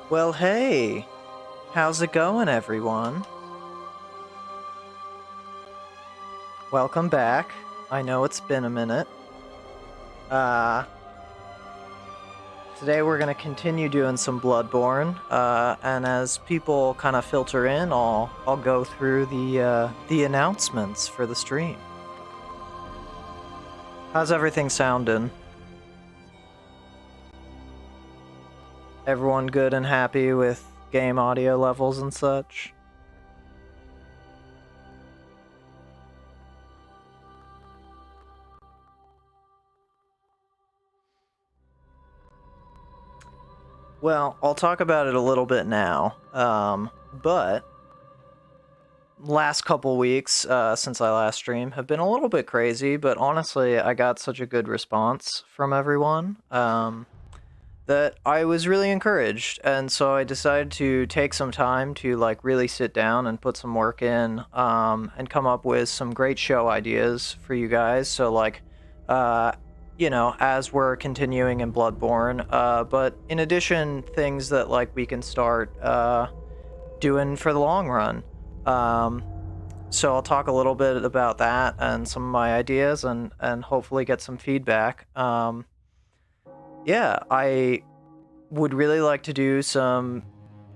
Well, hey, how's it going, everyone? Welcome back. I know it's been a minute. Uh, Today we're gonna continue doing some Bloodborne, and as people kind of filter in, I'll go through the announcements for the stream. How's everything sounding? Everyone good and happy with game audio levels and such? Well, I'll talk about it a little bit now, but last couple weeks since I last streamed have been a little bit crazy, but honestly, I got such a good response from everyone that I was really encouraged, and so I decided to take some time to like really sit down and put some work in and come up with some great show ideas for you guys. So like, as we're continuing in Bloodborne, but in addition, things that like we can start doing for the long run. So I'll talk a little bit about that and some of my ideas and hopefully get some feedback. Yeah, I would really like to do some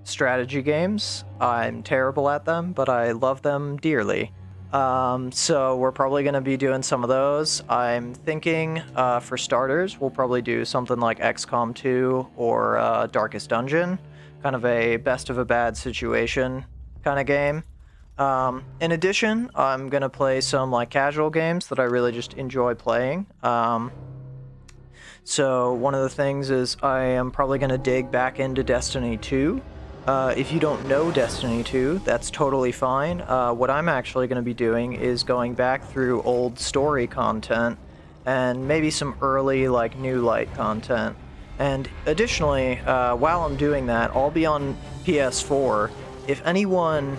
strategy games. I'm terrible at them, but I love them dearly. So we're probably going to be doing some of those. I'm thinking for starters, we'll probably do something like XCOM 2 or Darkest Dungeon, kind of a best of a bad situation kind of game. In addition, I'm going to play some like casual games that I really just enjoy playing. So one of the things is I am probably going to dig back into Destiny 2. If you don't know Destiny 2, that's totally fine. What I'm actually going to be doing is going back through old story content and maybe some early like new light content. And additionally, while I'm doing that, I'll be on PS4. If anyone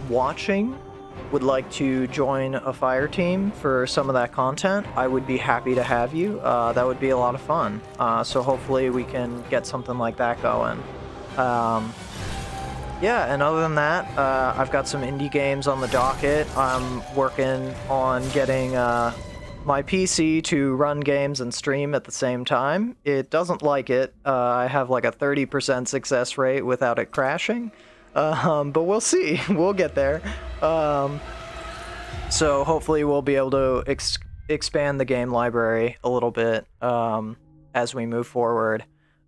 watching would like to join a fire team for some of that content, I would be happy to have you. That would be a lot of fun. So hopefully we can get something like that going. Yeah, and other than that, I've got some indie games on the docket. I'm working on getting my PC to run games and stream at the same time. It doesn't like it. I have like a 30% success rate without it crashing. But we'll see. We'll get there. So hopefully we'll be able to expand the game library a little bit as we move forward.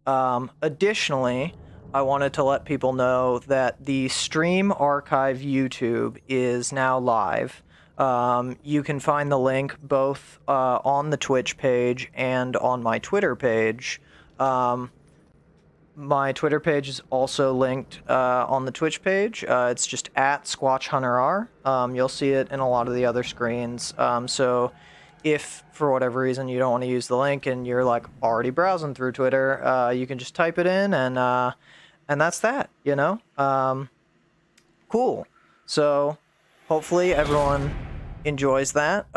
Additionally, I wanted to let people know that the Stream Archive YouTube is now live. You can find the link both on the Twitch page and on my Twitter page. My Twitter page is also linked on the Twitch page. It's just at SquatchHunterR. You'll see it in a lot of the other screens. So if, for whatever reason, you don't want to use the link and you're like already browsing through Twitter, you can just type it in and that's that, you know? Cool. So hopefully everyone enjoys that.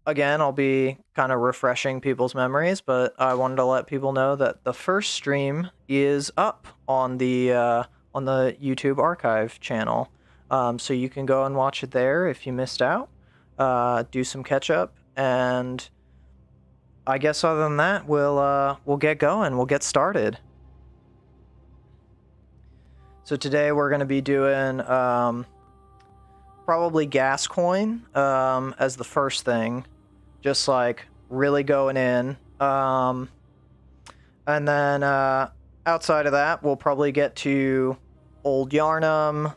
Again, I'll be kind of refreshing people's memories, but I wanted to let people know that the first stream is up on the YouTube archive channel. So you can go and watch it there if you missed out. Do some catch up, and I guess other than that, we'll get going. We'll get started. So today we're going to be doing probably Gascoigne as the first thing. Just like really going in. And then outside of that, we'll probably get to Old Yharnam,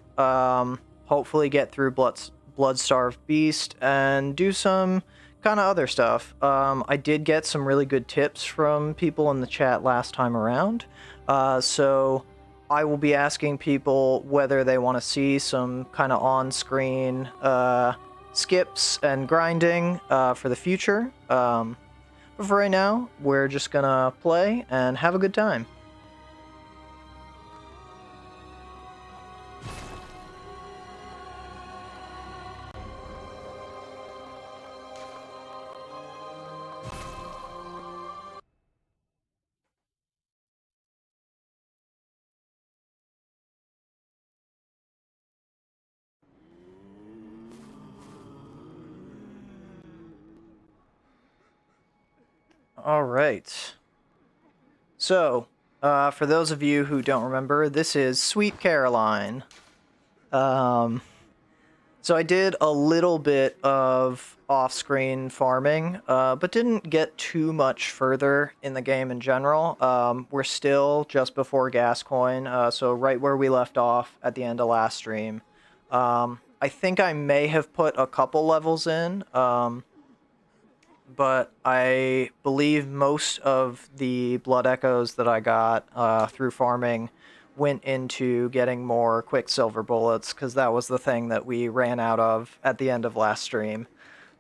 hopefully get through Bloodstarved Beast, and do some kind of other stuff. I did get some really good tips from people in the chat last time around. So I will be asking people whether they want to see some kind of on-screen skips and grinding for the future. But for right now, we're just gonna play and have a good time. All right. So, for those of you who don't remember, this is Sweet Caroline. So I did a little bit of off-screen farming, but didn't get too much further in the game in general. We're still just before Gascoigne, so right where we left off at the end of last stream. I think I may have put a couple levels in, but I believe most of the blood echoes that I got through farming went into getting more quicksilver bullets, because that was the thing that we ran out of at the end of last stream.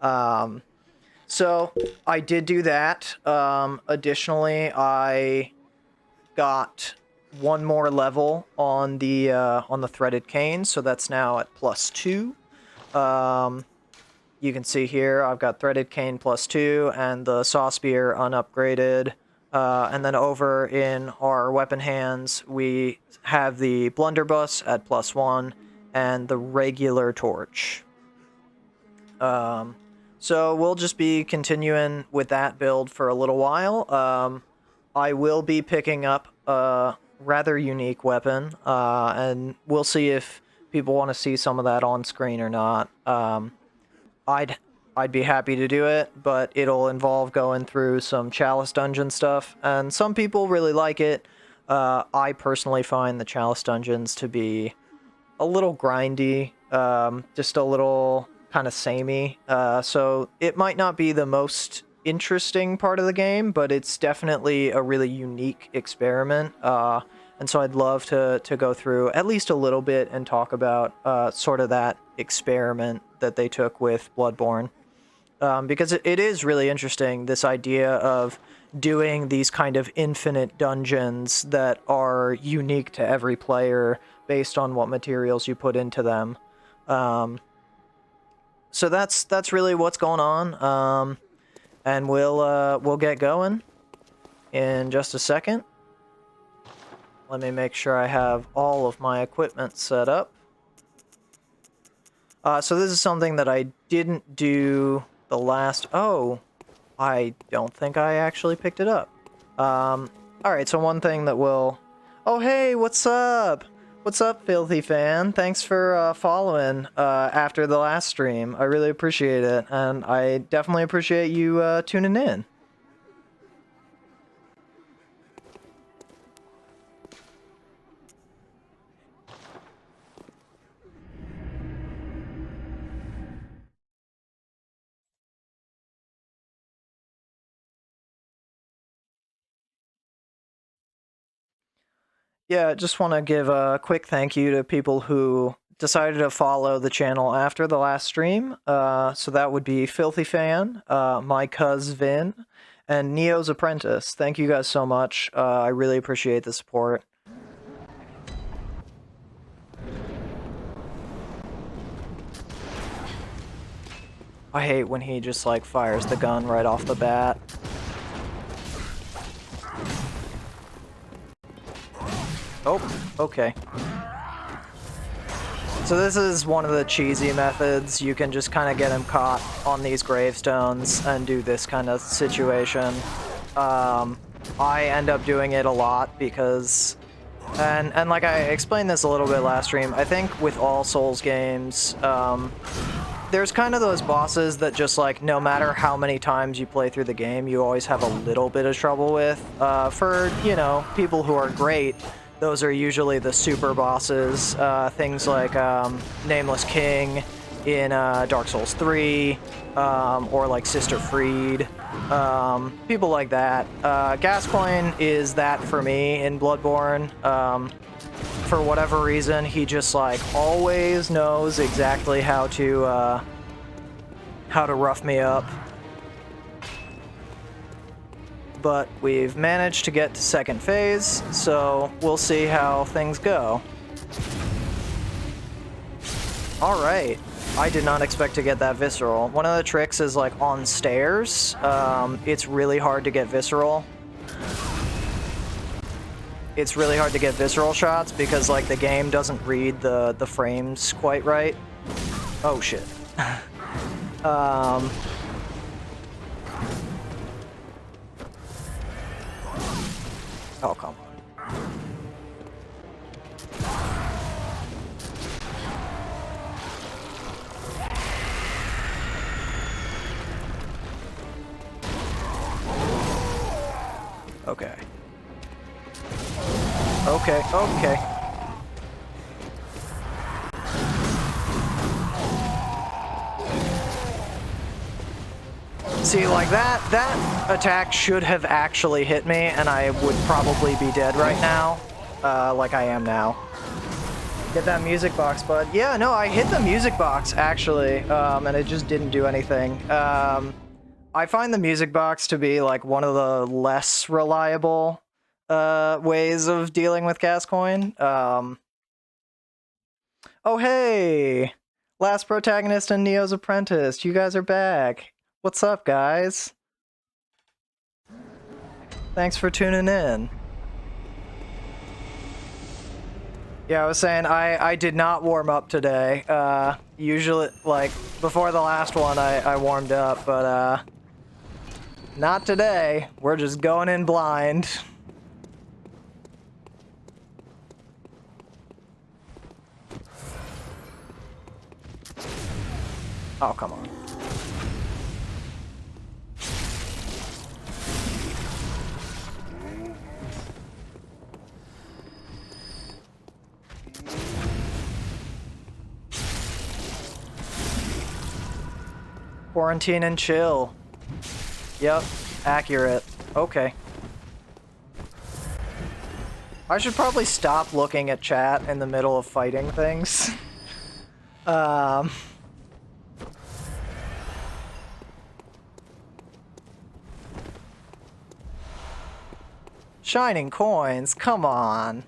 So I did do that. Additionally, I got one more level on the threaded cane, so that's now at +2. You can see here I've got threaded cane +2 and the saw spear unupgraded. And then over in our weapon hands, we have the blunderbuss at +1 and the regular torch. So we'll just be continuing with that build for a little while. I will be picking up a rather unique weapon, and we'll see if people want to see some of that on screen or not. I'd be happy to do it, but it'll involve going through some Chalice dungeon stuff, and some people really like it. I personally find the Chalice dungeons to be a little grindy, just a little kind of samey, so it might not be the most interesting part of the game, but it's definitely a really unique experiment, and so I'd love to go through at least a little bit and talk about sort of that experiment that they took with Bloodborne. Because it is really interesting, this idea of doing these kind of infinite dungeons that are unique to every player based on what materials you put into them. So that's really what's going on, and we'll get going in just a second. Let me make sure I have all of my equipment set up. So this is something that I didn't do the last... Oh, I don't think I actually picked it up. Alright, so one thing that will... Oh, hey, what's up? What's up, Filthy Fan? Thanks for following after the last stream. I really appreciate it, and I definitely appreciate you tuning in. Yeah, just want to give a quick thank you to people who decided to follow the channel after the last stream. So that would be Filthy Fan, my cuz Vin, and Neo's Apprentice. Thank you guys so much. I really appreciate the support. I hate when he just like fires the gun right off the bat. Oh, okay. So this is one of the cheesy methods. You can just kind of get him caught on these gravestones and do this kind of situation. I end up doing it a lot because... And like I explained this a little bit last stream, I think with all Souls games, there's kind of those bosses that just like, no matter how many times you play through the game, you always have a little bit of trouble with. For, you know, people who are great, those are usually the super bosses, things like Nameless King in Dark Souls 3, or like Sister Freed, people like that. Gascoigne is that for me in Bloodborne. For whatever reason, he just like always knows exactly how to rough me up. But we've managed to get to second phase, so we'll see how things go. Alright, I did not expect to get that visceral. One of the tricks is like on stairs, it's really hard to get visceral. It's really hard to get visceral shots because like the game doesn't read the frames quite right. Oh shit. Oh, come on. Okay. Okay, okay. See, like that attack should have actually hit me, and I would probably be dead right now, like I am now. Get that music box, bud. Yeah, no, I hit the music box, actually, and it just didn't do anything. I find the music box to be, like, one of the less reliable ways of dealing with Gascoigne. Oh, hey! Last protagonist and Neo's apprentice. You guys are back. What's up, guys? Thanks for tuning in. Yeah, I was saying I did not warm up today. Usually, like, before the last one, I warmed up, but, not today. We're just going in blind. Oh, come on. Quarantine and chill. Yep, accurate. Okay. I should probably stop looking at chat in the middle of fighting things. Shining coins, come on.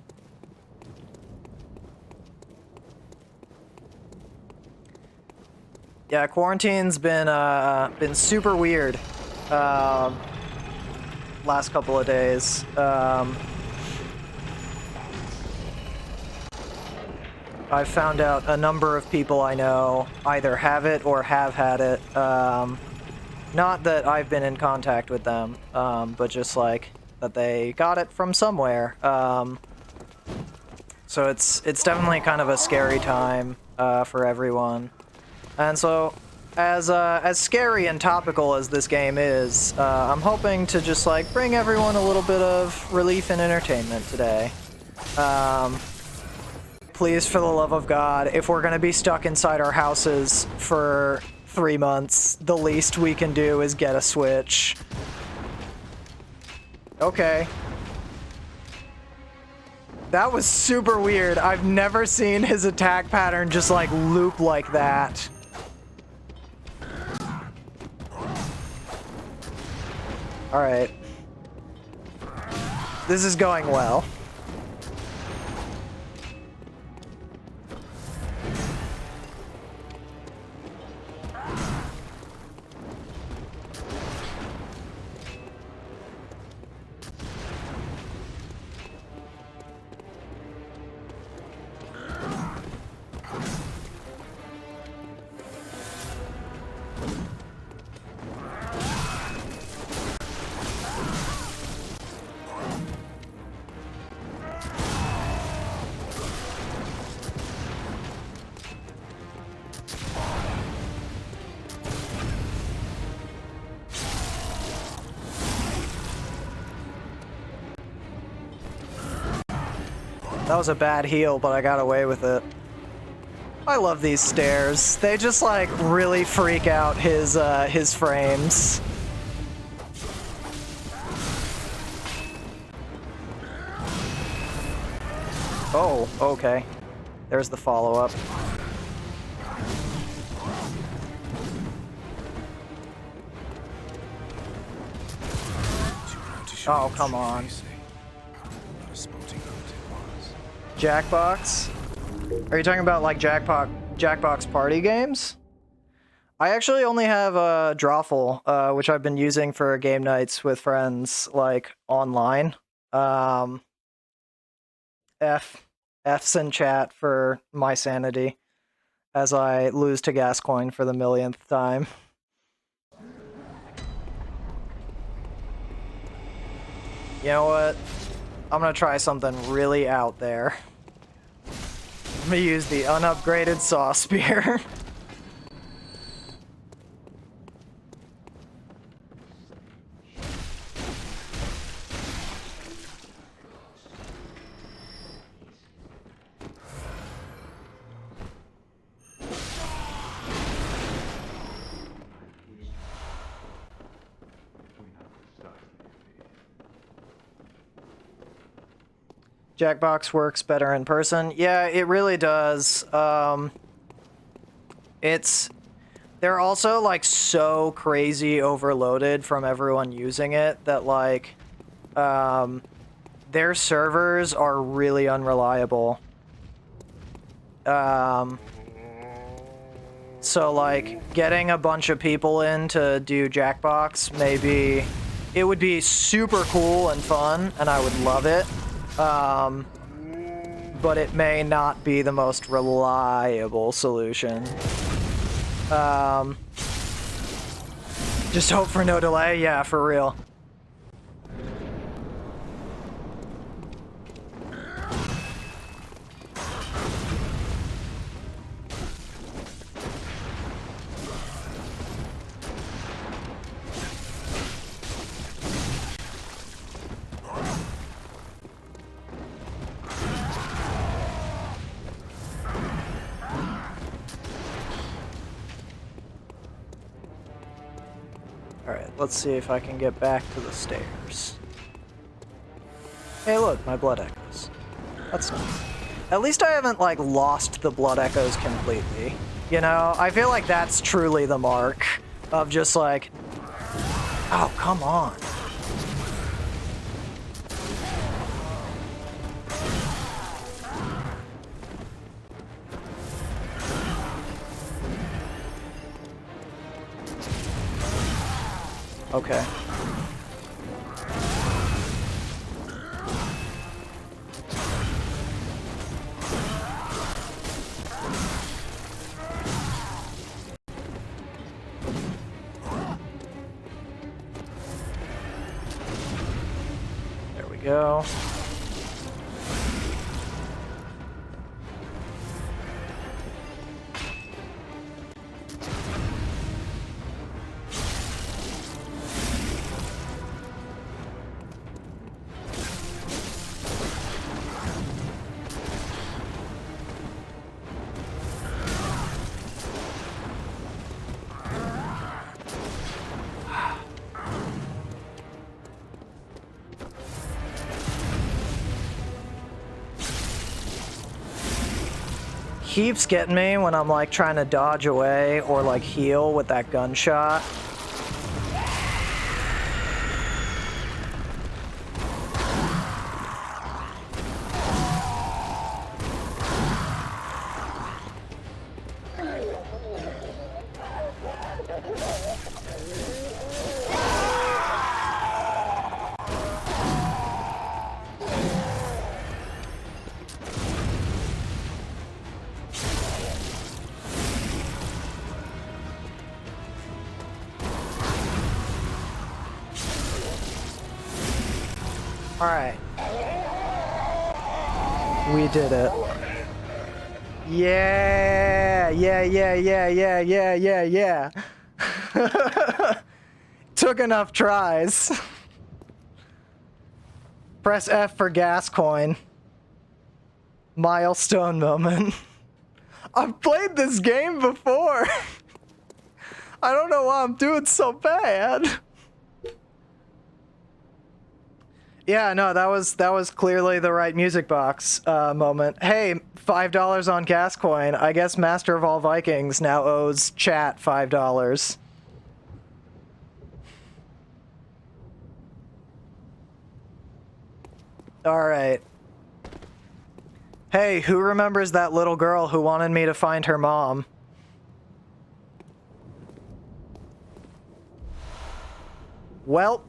Yeah, quarantine's been super weird. Last couple of days. I've found out a number of people I know either have it or have had it. Not that I've been in contact with them, but just like that they got it from somewhere. So it's definitely kind of a scary time for everyone. And so, as scary and topical as this game is, I'm hoping to just like bring everyone a little bit of relief and entertainment today. Please, for the love of God, if we're gonna be stuck inside our houses for 3 months, the least we can do is get a Switch. Okay. That was super weird. I've never seen his attack pattern just like loop like that. Alright. This is going well. That was a bad heal, but I got away with it. I love these stairs. They just like really freak out his frames. Oh, okay. There's the follow-up. Oh, come on. Jackbox? Are you talking about like Jackbox party games? I actually only have Drawful, which I've been using for game nights with friends, like online. F's in chat for my sanity as I lose to Gascoigne for the millionth time. You know what? I'm gonna try something really out there. I'm gonna use the unupgraded saw spear. Jackbox works better in person. Yeah, it really does. They're also like so crazy overloaded from everyone using it that like their servers are really unreliable. So like getting a bunch of people in to do Jackbox, maybe it would be super cool and fun and I would love it. But it may not be the most reliable solution. Just hope for no delay. Yeah, for real. Alright, let's see if I can get back to the stairs. Hey look, my blood echoes. That's nice. At least I haven't, like, lost the blood echoes completely. You know, I feel like that's truly the mark of just like... Oh, come on. Okay. There we go. Keeps getting me when I'm like trying to dodge away or like heal with that gunshot. Alright. We did it. Yeah! Yeah. Took enough tries. Press F for Gascoigne. Milestone moment. I've played this game before. I don't know why I'm doing so bad. Yeah, no, that was clearly the right music box moment. Hey, $5 on Gascoigne. I guess Master of all Vikings now owes chat $5. All right. Hey, who remembers that little girl who wanted me to find her mom? Well,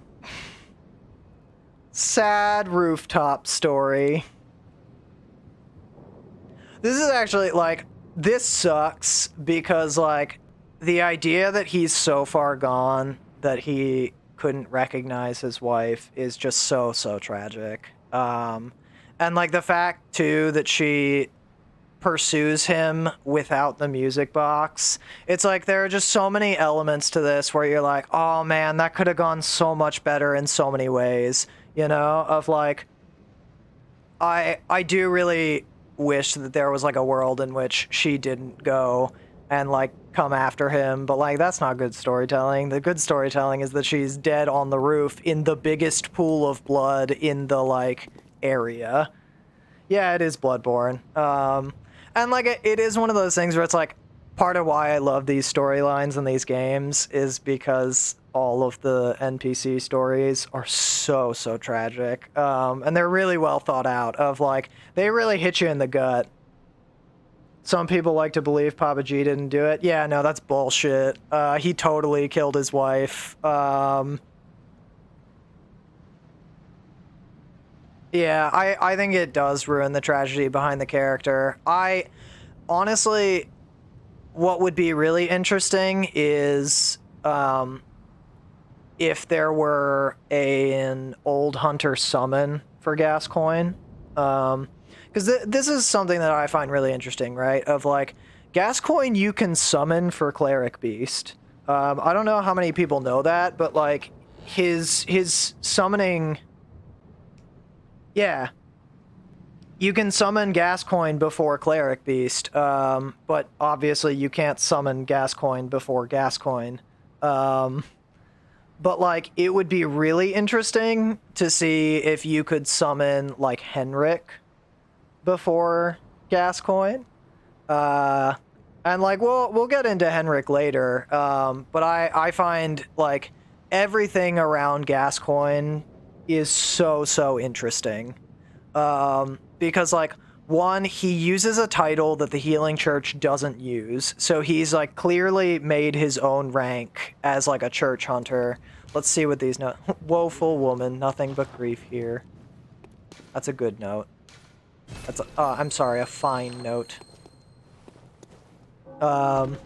sad rooftop story. This is actually, like, this sucks because, like, the idea that he's so far gone that he couldn't recognize his wife is just so tragic. And like the fact too that she pursues him without the music box. It's like there are just so many elements to this where you're like, oh man, that could have gone so much better in so many ways, you know, of like, I do really wish that there was like a world in which she didn't go and like come after him, but like that's not good storytelling. The good storytelling is that she's dead on the roof in the biggest pool of blood in the like area. Yeah, it is Bloodborne. And like it is one of those things where it's like part of why I love these storylines in these games is because all of the NPC stories are so tragic, and they're really well thought out. Of like they really hit you in the gut. Some people like to believe Papa G didn't do it. Yeah, no, that's bullshit. He totally killed his wife. Yeah, I think it does ruin the tragedy behind the character. I honestly, what would be really interesting is if there were an old hunter summon for Gascoigne. Because this is something that I find really interesting, right? Of like, Gascoigne you can summon for Cleric Beast. I don't know how many people know that, but like, his summoning... Yeah. You can summon Gascoigne before Cleric Beast, but obviously you can't summon Gascoigne before Gascoigne. But like, it would be really interesting to see if you could summon like Henrik before Gascoigne. And like we'll get into Henrik later. But I find like everything around Gascoigne is so interesting. Because like, one, he uses a title that the Healing Church doesn't use, so he's like clearly made his own rank as like a church hunter. Let's see what these note. Woeful woman, nothing but grief here. That's a good note. That's a, I'm sorry, a fine note. But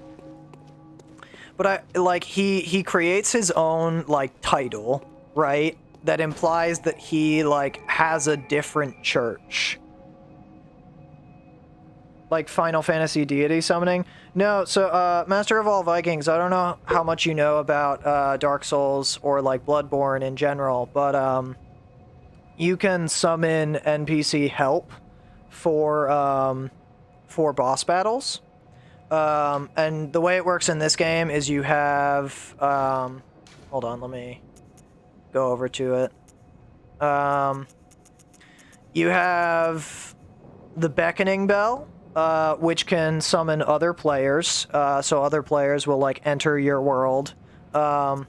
I like he creates his own like title, right? That implies that he like has a different church. Like Final Fantasy deity summoning? No, so Master of all Vikings, I don't know how much you know about Dark Souls or like Bloodborne in general, but you can summon NPC help for boss battles. And the way it works in this game is you have hold on, let me go over to it. You have the Beckoning Bell, which can summon other players, so other players will like enter your world. And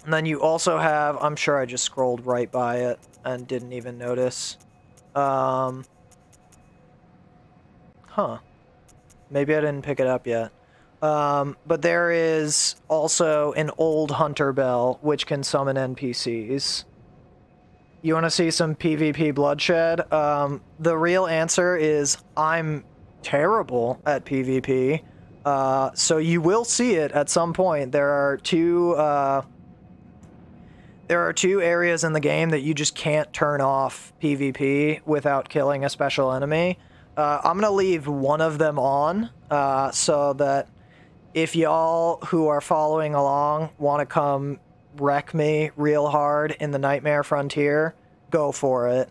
then you also have, I'm sure I just scrolled right by it and didn't even notice. Huh. Maybe I didn't pick it up yet. But there is also an Old Hunter Bell, which can summon NPCs. You want to see some PvP bloodshed? The real answer is I'm terrible at PvP. So you will see it at some point. There are two areas in the game that you just can't turn off PvP without killing a special enemy. I'm going to leave one of them on, so that if y'all who are following along want to come wreck me real hard in the Nightmare Frontier, go for it.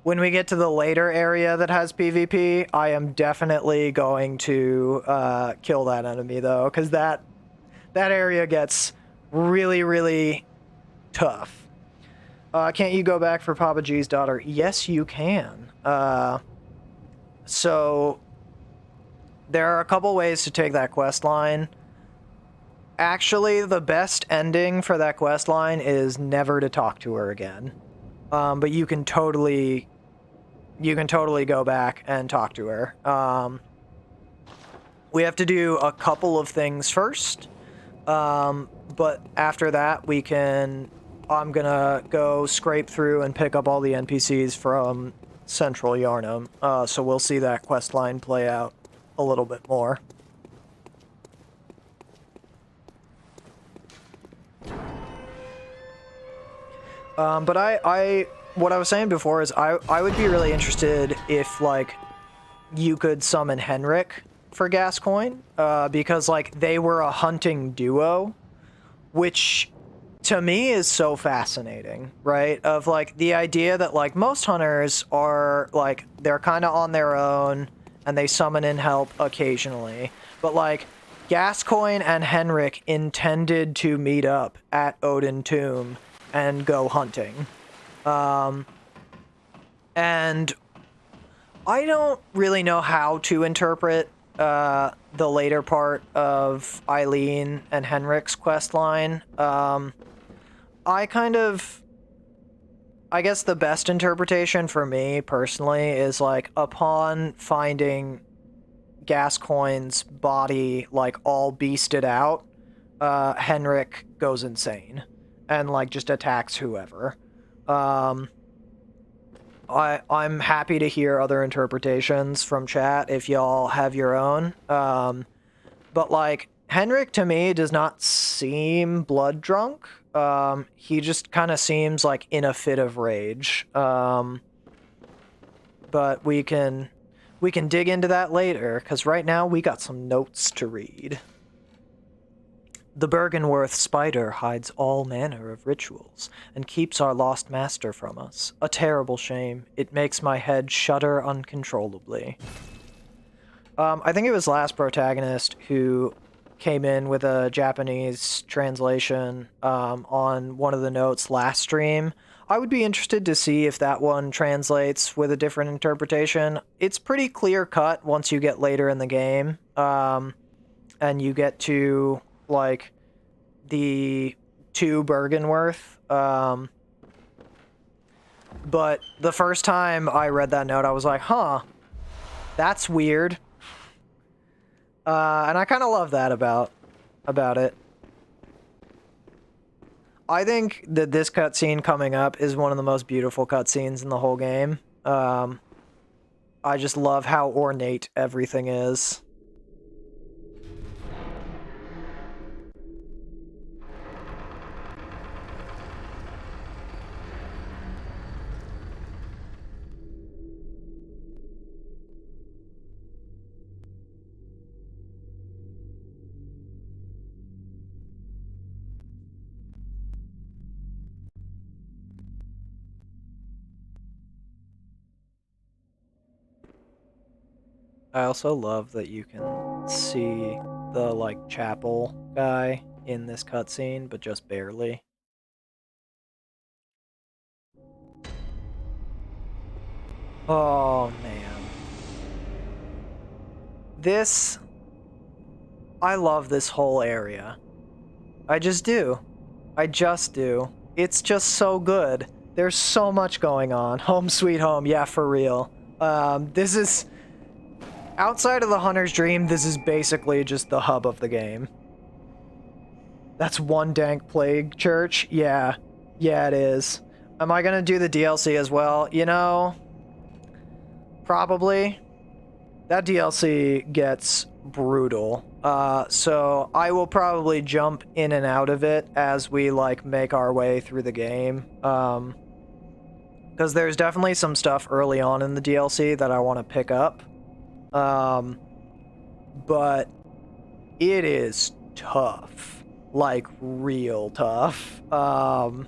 When we get to the later area that has PvP, I am definitely going to kill that enemy, though, because that area gets really tough. Can't you go back for Papa G's daughter? Yes, you can. So there are a couple ways to take that quest line. Actually, the best ending for that quest line is never to talk to her again. But you can totally go back and talk to her. We have to do a couple of things first. But after that, I'm gonna go scrape through and pick up all the NPCs from Central Yharnam. So we'll see that quest line play out a little bit more. But what I was saying before is I would be really interested if, like, you could summon Henrik for Gascoigne, because, like, they were a hunting duo, which to me is so fascinating, right? Of, like, the idea that, like, most hunters are, like, they're kind of on their own and they summon in help occasionally, but, like, Gascoigne and Henrik intended to meet up at Odin Tomb and go hunting. And I don't really know how to interpret the later part of Eileen and Henrik's quest line. I guess the best interpretation for me personally is, like, upon finding Gascoigne's body, like, all beasted out, Henrik goes insane and, like, just attacks whoever. I'm happy to hear other interpretations from chat if y'all have your own. But, like, Henrik to me does not seem blood drunk. He just kind of seems like in a fit of rage. But we can dig into that later, because right now we got some notes to read. The Bergenworth spider hides all manner of rituals and keeps our lost master from us. A terrible shame. It makes my head shudder uncontrollably. I think it was last protagonist who came in with a Japanese translation on one of the notes last stream. I would be interested to see if that one translates with a different interpretation. It's pretty clear-cut once you get later in the game, and you get to, like, the 2 Bergenworth. But the first time I read that note, I was like, huh, that's weird. And I kind of love that about it. I think that this cutscene coming up is one of the most beautiful cutscenes in the whole game. I just love how ornate everything is. I also love that you can see the, like, chapel guy in this cutscene, but just barely. Oh, man. I love this whole area. I just do. It's just so good. There's so much going on. Home sweet home, yeah, for real. This is... Outside of the Hunter's Dream, this is basically just the hub of the game. That's one dank plague church? Yeah. Yeah, it is. Am I gonna do the DLC as well? You know... Probably. That DLC gets brutal. So I will probably jump in and out of it as we, like, make our way through the game. Because there's definitely some stuff early on in the DLC that I want to pick up. But it is tough. Like, real tough. That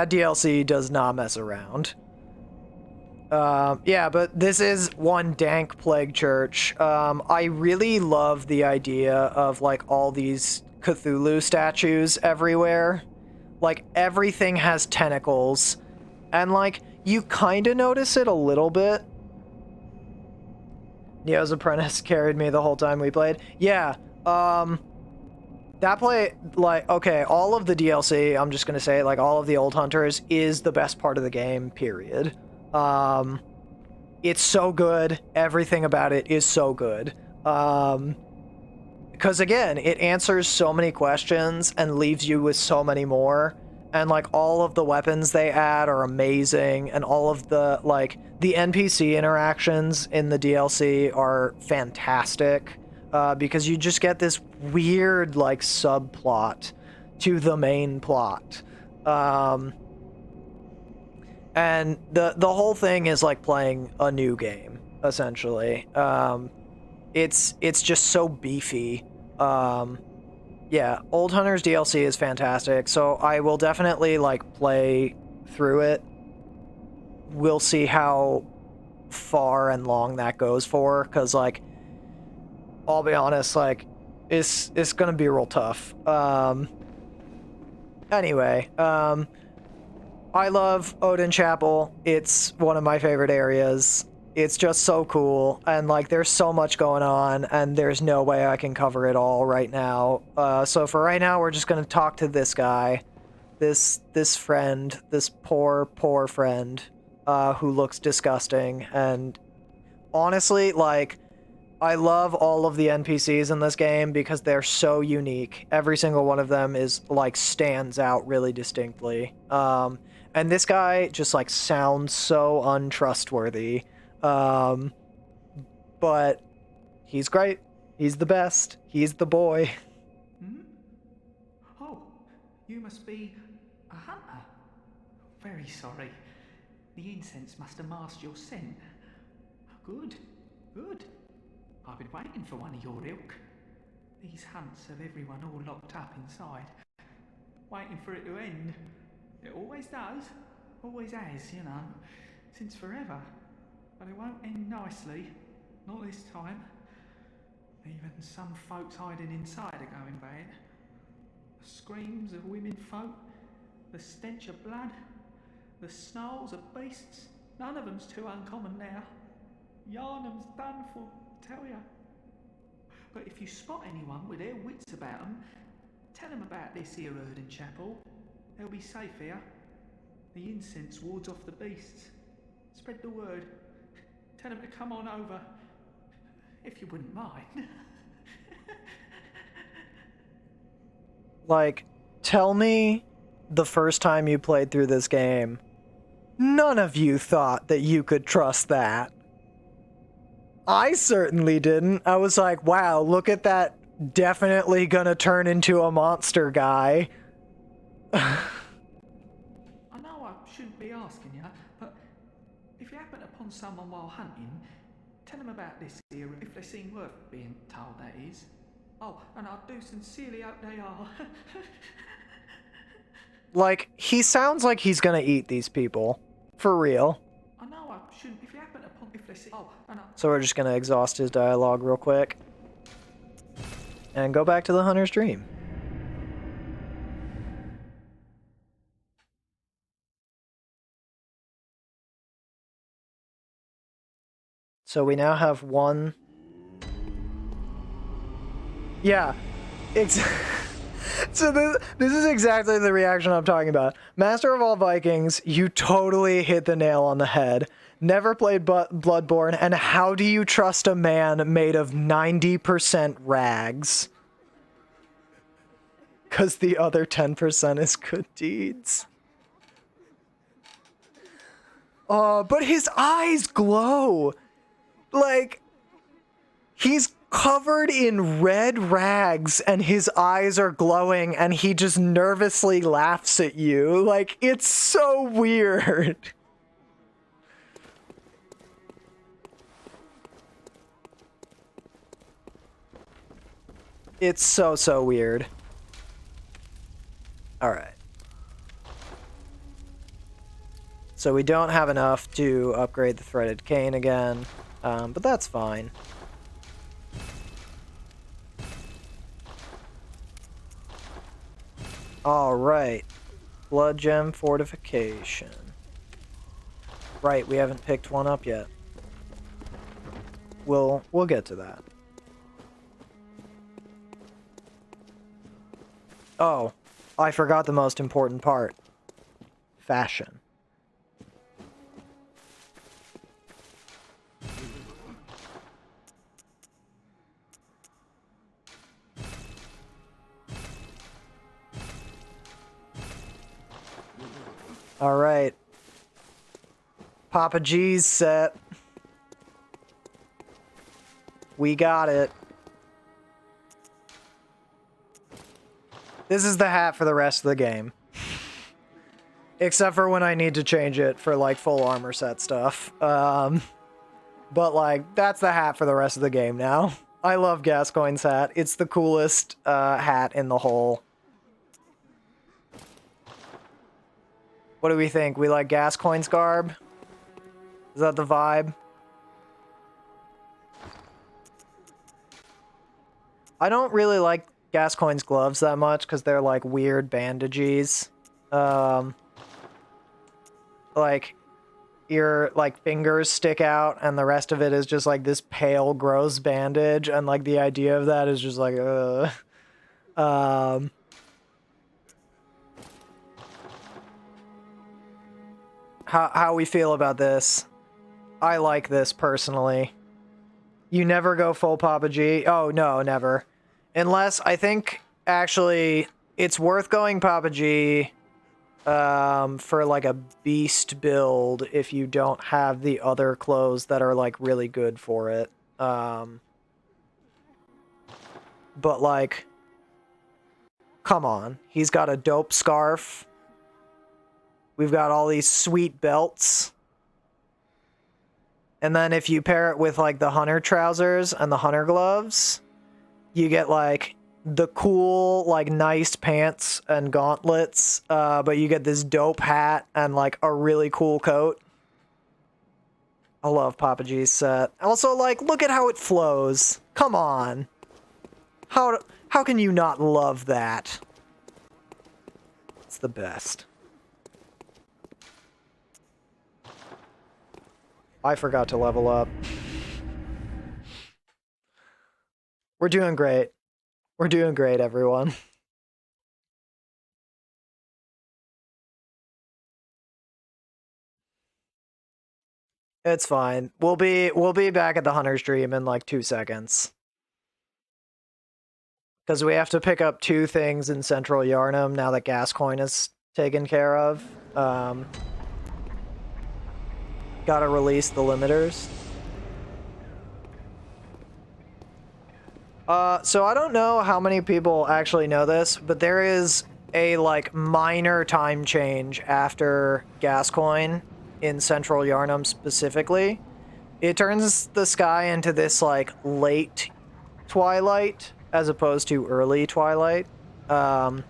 DLC does not mess around. Yeah, but this is one dank plague church. I really love the idea of, like, all these Cthulhu statues everywhere. Like, everything has tentacles. And, like, you kind of notice it a little bit. Neo's Apprentice carried me the whole time we played. Yeah, that play, like, okay, all of the DLC, I'm just gonna say, like, all of the Old Hunters is the best part of the game, period. It's so good. Everything about it is so good. Because, again, it answers so many questions and leaves you with so many more. And, like, all of the weapons they add are amazing, and all of the, like, the NPC interactions in the DLC are fantastic, because you just get this weird, like, subplot to the main plot. And the whole thing is like playing a new game, essentially. It's just so beefy. Yeah, Old Hunter's DLC is fantastic, so I will definitely like play through it. We'll see how far and long that goes for, because like, I'll be honest, like, it's gonna be real tough. Anyway, I love Odin Chapel. It's one of my favorite areas. It's just so cool, and like there's so much going on, and there's no way I can cover it all right now. So for right now, we're just gonna talk to this guy, this friend, this poor friend, who looks disgusting. And honestly, like, I love all of the NPCs in this game because they're so unique. Every single one of them is like stands out really distinctly. And this guy just like sounds so untrustworthy. But he's great. He's the best. He's the boy. Hmm? Oh, you must be a hunter. Very sorry. The incense must have masked your scent. Good, good. I've been waiting for one of your ilk. These hunts have everyone all locked up inside, waiting for it to end. It always does. Always has, you know, since forever. But it won't end nicely. Not this time. Even some folks hiding inside are going bad. The screams of women folk, the stench of blood, the snarls of beasts. None of them's too uncommon now. Yharnam's done for, tell ya. But if you spot anyone with their wits about them, tell them about this here Odin Chapel. They'll be safe here. The incense wards off the beasts. Spread the word. Tell them to come on over. If you wouldn't mind. Like, tell me the first time you played through this game, none of you thought that you could trust that. I certainly didn't. I was like, wow, look at that definitely gonna turn into a monster guy. I know I shouldn't be asking you, but if you happen upon someone while hunting, tell them about this here, if they seem worth being told, that is. Oh, and I do sincerely hope they are. Like, he sounds like he's gonna eat these people. For real. I know I shouldn't, if you happen upon, if they see, oh, and So we're just gonna exhaust his dialogue real quick. And go back to the Hunter's Dream. So we now have one... Yeah. So this is exactly the reaction I'm talking about. Master of all Vikings, you totally hit the nail on the head. Never played Bloodborne, and how do you trust a man made of 90% rags? Because the other 10% is good deeds. But his eyes glow! Like, he's covered in red rags and his eyes are glowing and he just nervously laughs at you. Like, it's so weird. It's so weird. Alright. So we don't have enough to upgrade the threaded cane again, but that's fine. Alright. Blood gem fortification. Right, we haven't picked one up yet. We'll get to that. Oh, I forgot the most important part. Fashion. Alright. Papa G's set. We got it. This is the hat for the rest of the game. Except for when I need to change it for, like, full armor set stuff. But, like, that's the hat for the rest of the game now. I love Gascoigne's hat. It's the coolest hat in the whole. What do we think? We like Gascoigne's garb? Is that the vibe? I don't really like Gascoigne's gloves that much because they're like weird bandages. Like your like fingers stick out and the rest of it is just like this pale gross bandage, and like the idea of that is just like how we feel about this. I like this personally. You never go full Papa G? Oh, no, never. Unless, I think, actually, it's worth going Papa G for, like, a beast build if you don't have the other clothes that are, like, really good for it. But, like, come on. He's got a dope scarf. We've got all these sweet belts. And then if you pair it with, like, the hunter trousers and the hunter gloves, you get, like, the cool, like, nice pants and gauntlets, but you get this dope hat and, like, a really cool coat. I love Papa G's set. Also, like, look at how it flows. Come on. How can you not love that? It's the best. I forgot to level up. We're doing great. We're doing great, everyone. It's fine. We'll be back at the hunter stream in like 2 seconds. Because we have to pick up 2 things in Central Yharnam now that Gascoigne is taken care of. Gotta release the limiters. So I don't know how many people actually know this, but there is a, like, minor time change after Gascoigne in Central Yharnam specifically. It turns the sky into this, like, late twilight as opposed to early twilight. And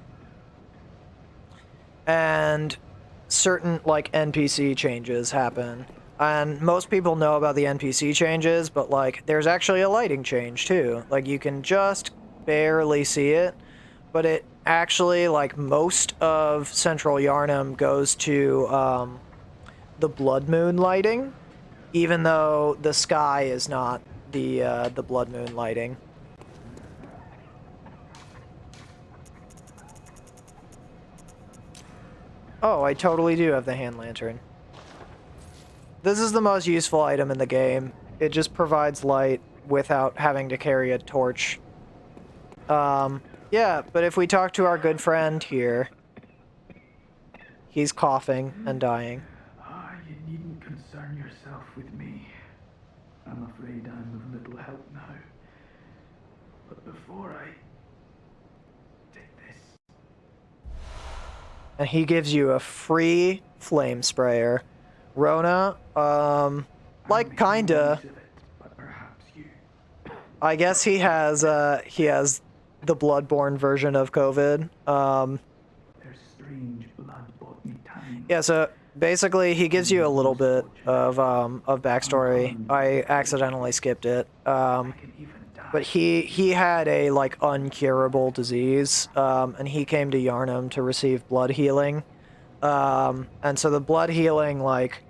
certain, like, NPC changes happen. And most people know about the NPC changes, but, like, there's actually a lighting change, too. Like, you can just barely see it, but it actually, like, most of Central Yharnam goes to, the blood moon lighting, even though the sky is not the blood moon lighting. Oh, I totally do have the hand lantern. This is the most useful item in the game. It just provides light without having to carry a torch. Yeah, but if we talk to our good friend here, he's coughing and dying. You needn't concern yourself with me. I'm afraid I'm of little help now. But before I take this... And he gives you a free flame sprayer. Rona, like, kinda. I guess he has the Bloodborne version of COVID. Yeah, so basically he gives you a little bit of backstory. I accidentally skipped it. But he had a, like, uncurable disease, and he came to Yharnam to receive blood healing. And so the blood healing, like,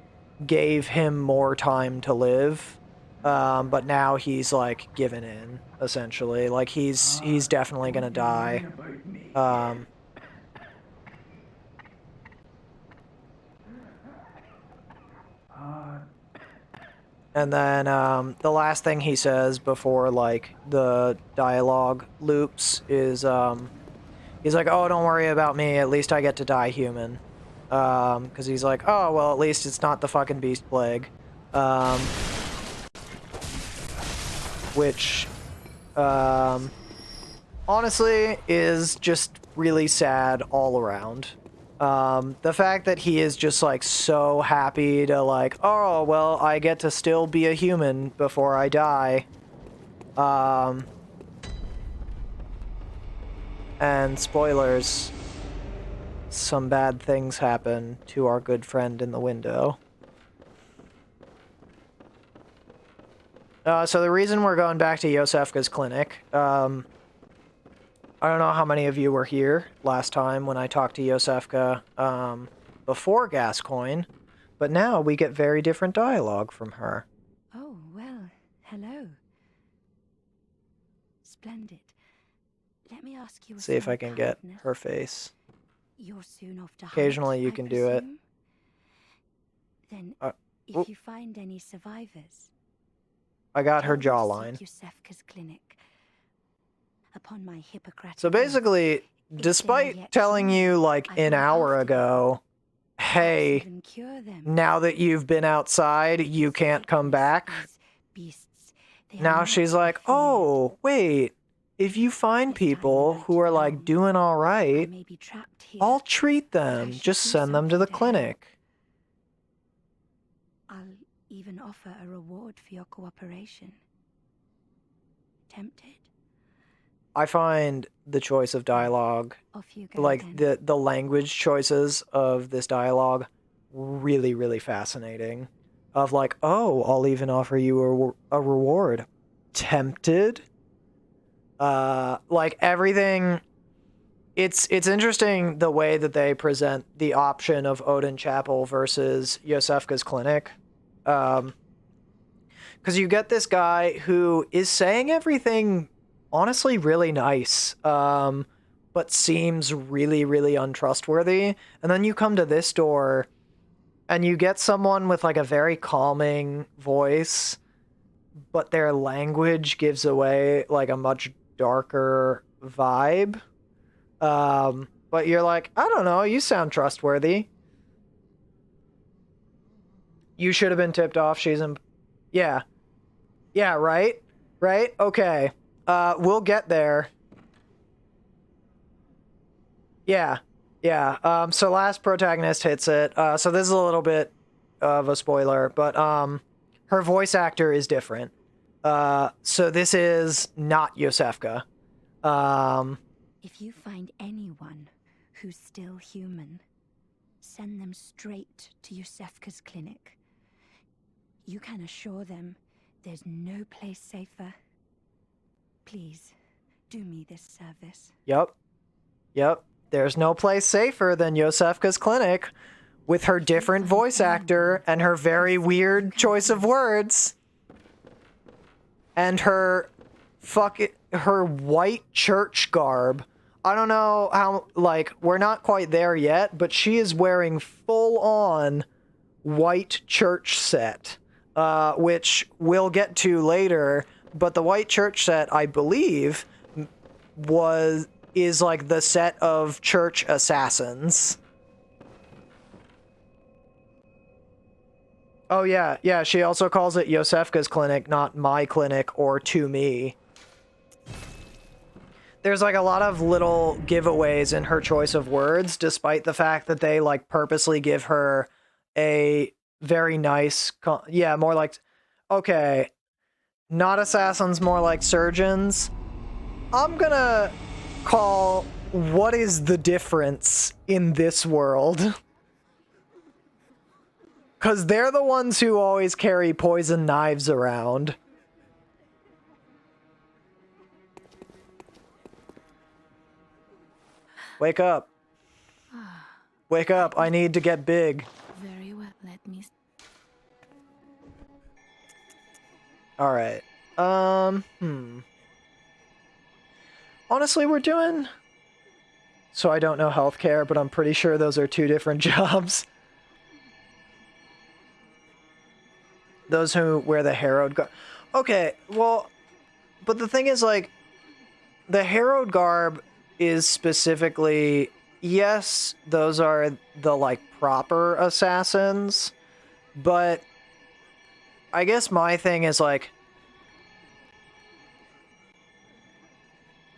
gave him more time to live, but now he's, like, given in, essentially. Like, he's definitely gonna die. And then the last thing he says before, like, the dialogue loops is he's like, oh, don't worry about me, at least I get to die human. Because he's like, oh, well, at least it's not the fucking beast plague. Which, honestly, is just really sad all around. The fact that he is just like so happy to like, oh, well, I get to still be a human before I die. And spoilers, some bad things happen to our good friend in the window. So the reason we're going back to Yosefka's clinic, I don't know how many of you were here last time when I talked to Yosefka before Gascoigne, but now we get very different dialogue from her. Oh, well, hello. Splendid. Let me ask you a See if small I can get kindness. her face. You're soon off to hunt, Occasionally you I can do it. presume? Then, if oop. you find any survivors, I got her tell them jawline. to seek Yosefka's clinic. Upon my Hippocratic So oath, basically, if they are despite yet telling human, you like I an will look hour after them, ago, perhaps hey, even cure them. now that you've been outside, you can't come back. These beasts, they are Now not she's to be like, feared. oh, wait, if you find This time people night who are like comes, doing all I right, may be trapped here, I'll treat but I them. should Just do send them to something the to help. clinic. I'll even offer a reward for your cooperation. Tempted? I find the choice of dialogue, Off you go like then. the language choices of this dialogue, really, really fascinating. Of like, oh, I'll even offer you a reward. Tempted? Like everything. It's interesting the way that they present the option of Odin Chapel versus Yosefka's clinic. Because you get this guy who is saying everything honestly really nice, but seems really, really untrustworthy. And then you come to this door and you get someone with like a very calming voice, but their language gives away like a much darker vibe. But you're like, I don't know, you sound trustworthy. You should have been tipped off. She's in. Yeah. Yeah, right? Right? Okay. We'll get there. Yeah. Yeah. So last protagonist hits it. So this is a little bit of a spoiler, but her voice actor is different. So this is not Yosefka. If you find anyone who's still human, send them straight to Yosefka's clinic. You can assure them there's no place safer. Please, do me this service. Yep. There's no place safer than Yosefka's clinic with her different voice actor and her very weird choice of words. And her white church garb. I don't know how, like, we're not quite there yet, but she is wearing full-on white church set, which we'll get to later, but the white church set, I believe, is like the set of church assassins. Oh yeah, she also calls it Yosefka's clinic, not my clinic or to me. There's like a lot of little giveaways in her choice of words, despite the fact that they like purposely give her a very nice, yeah, more like, okay, not assassins, more like surgeons. I'm gonna call what is the difference in this world? Because they're the ones who always carry poison knives around. Wake up. Wake up. I need to get big. Very well, let me... Alright. Honestly, we're doing... So I don't know healthcare, but I'm pretty sure those are two different jobs. Those who wear the harrowed garb. Okay, well, but the thing is, like, the harrowed garb is specifically, yes, those are the, like, proper assassins, but I guess my thing is, like,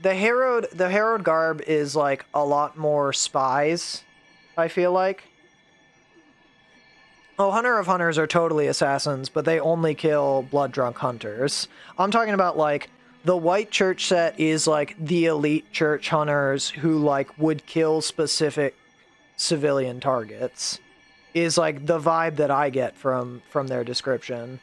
the harrowed garb is, like, a lot more spies. I feel like. Oh, Hunter of Hunters are totally assassins, but they only kill blood-drunk hunters. I'm talking about, like, the white church set is, like, the elite church hunters who, like, would kill specific civilian targets. Is, like, the vibe that I get from their description.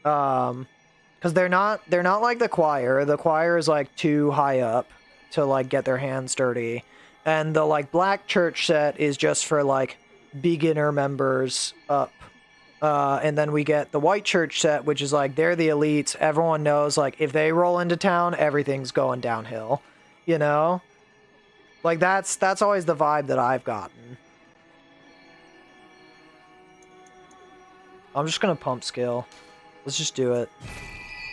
Because they're not like the choir. The choir is, like, too high up to, like, get their hands dirty. And the, like, black church set is just for, like, beginner members up. And then we get the white church set, which is like, they're the elites. Everyone knows, like, if they roll into town, everything's going downhill. You know? Like, that's always the vibe that I've gotten. I'm just gonna pump skill. Let's just do it.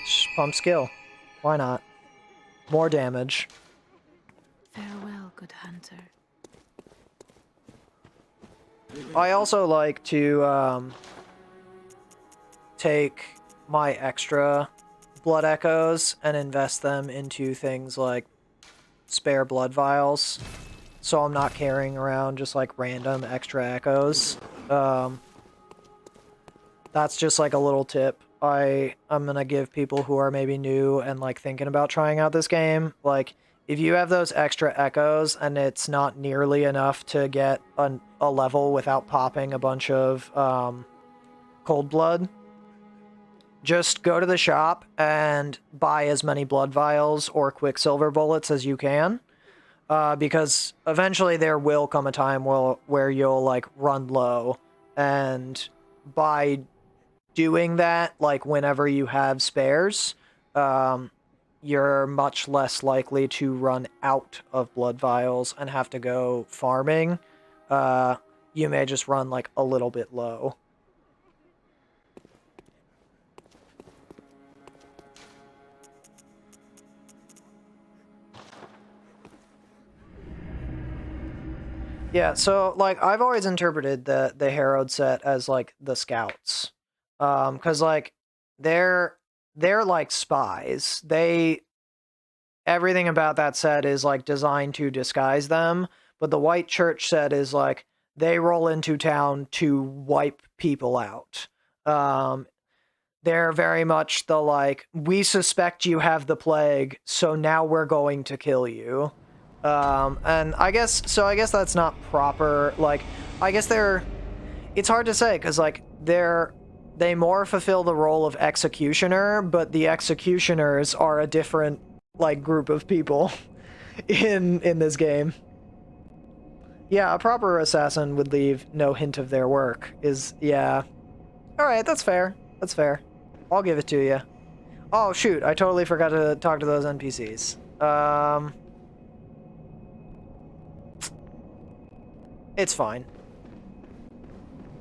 Just pump skill. Why not? More damage. Farewell, good hunter. I also like to take my extra blood echoes and invest them into things like spare blood vials, so I'm not carrying around just like random extra echoes. That's just like a little tip I'm gonna give people who are maybe new and like thinking about trying out this game. Like, if you have those extra echoes and it's not nearly enough to get a level without popping a bunch of cold blood, just go to the shop and buy as many blood vials or quicksilver bullets as you can, because eventually there will come a time where you'll like run low, and by doing that, like whenever you have spares, you're much less likely to run out of blood vials and have to go farming. You may just run like a little bit low. Yeah, so like I've always interpreted the Herod set as like the scouts. 'Cause like they're like spies. Everything about that set is like designed to disguise them, but the white church set is like they roll into town to wipe people out. They're very much the like, we suspect you have the plague, so now we're going to kill you. And I guess that's not proper. Like, I guess it's hard to say, because like they more fulfill the role of executioner, but the executioners are a different like group of people in this game. Yeah, a proper assassin would leave no hint of their work. Yeah. Alright, that's fair. That's fair. I'll give it to you. Oh shoot, I totally forgot to talk to those NPCs. It's fine.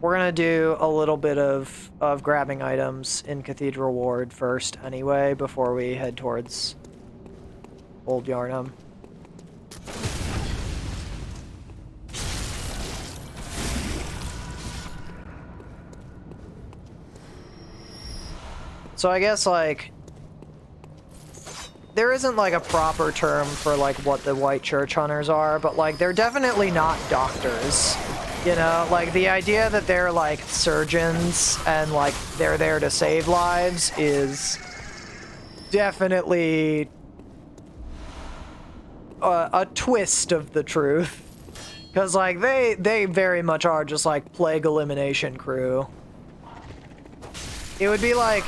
We're gonna do a little bit of grabbing items in Cathedral Ward first anyway, before we head towards Old Yharnam. So I guess, like, there isn't, like, a proper term for, like, what the white church hunters are, but, like, they're definitely not doctors. You know, like, the idea that they're, like, surgeons and, like, they're there to save lives is definitely a twist of the truth. Because, like, they very much are just, like, plague elimination crew. It would be like...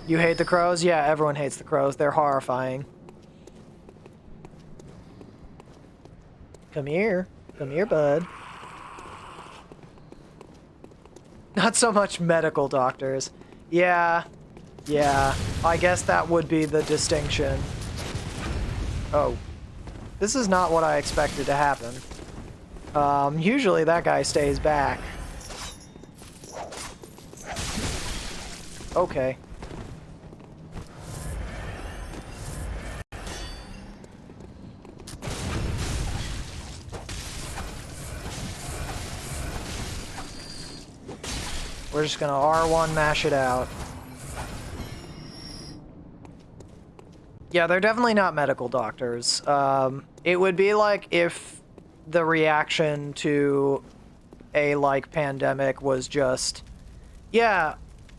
You hate the crows? Yeah, everyone hates the crows. They're horrifying. Come here. Come here, bud. Not so much medical doctors. Yeah. Yeah. I guess that would be the distinction. Oh. This is not what I expected to happen. Usually that guy stays back. Okay. We're just gonna R1 mash it out. Yeah, they're definitely not medical doctors. It would be like if the reaction to a, like, pandemic was just, yeah,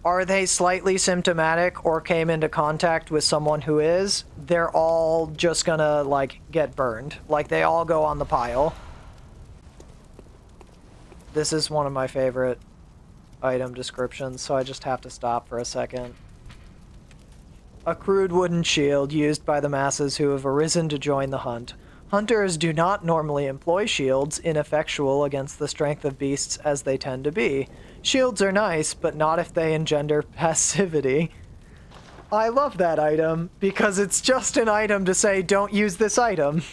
are they slightly symptomatic or came into contact with someone who is? They're all just gonna, like, get burned. Like, they all go on the pile. This is one of my favorite item descriptions, so I just have to stop for a second. A crude wooden shield used by the masses who have arisen to join the hunt. Hunters do not normally employ shields, ineffectual against the strength of beasts as they tend to be. Shields are nice, but not if they engender passivity. I love that item, because it's just an item to say, don't use this item.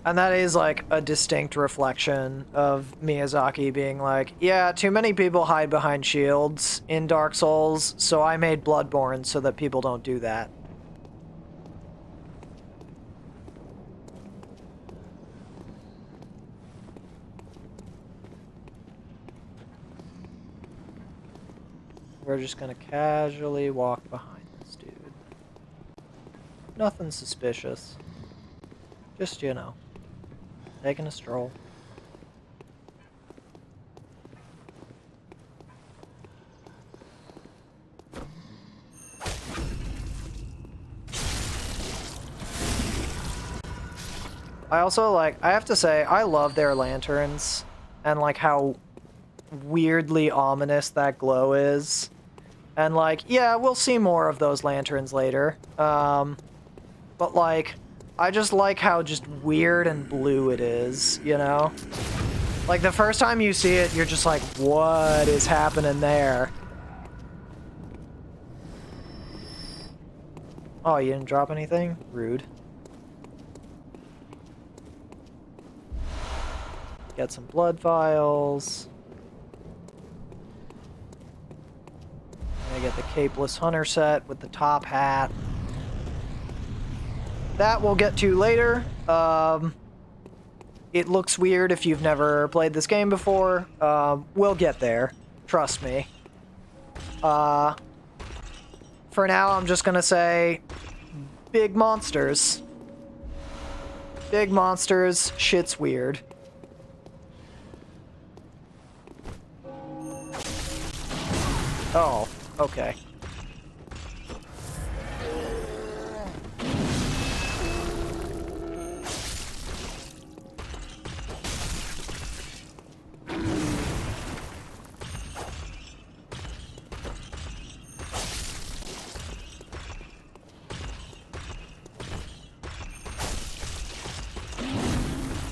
And that is, like, a distinct reflection of Miyazaki being like, yeah, too many people hide behind shields in Dark Souls, so I made Bloodborne so that people don't do that. We're just gonna casually walk behind this dude. Nothing suspicious. Just, you know, taking a stroll. I also, like, I have to say, I love their lanterns and, like, how weirdly ominous that glow is. And, like, yeah, we'll see more of those lanterns later. But, like, I just like how just weird and blue it is, you know? Like, the first time you see it, you're just like, what is happening there? Oh, you didn't drop anything? Rude. Get some blood vials. I get the Capeless Hunter set with the top hat. That we'll get to later. It looks weird if you've never played this game before. We'll get there. Trust me. For now, I'm just gonna say big monsters. Big monsters, shit's weird. Oh, okay.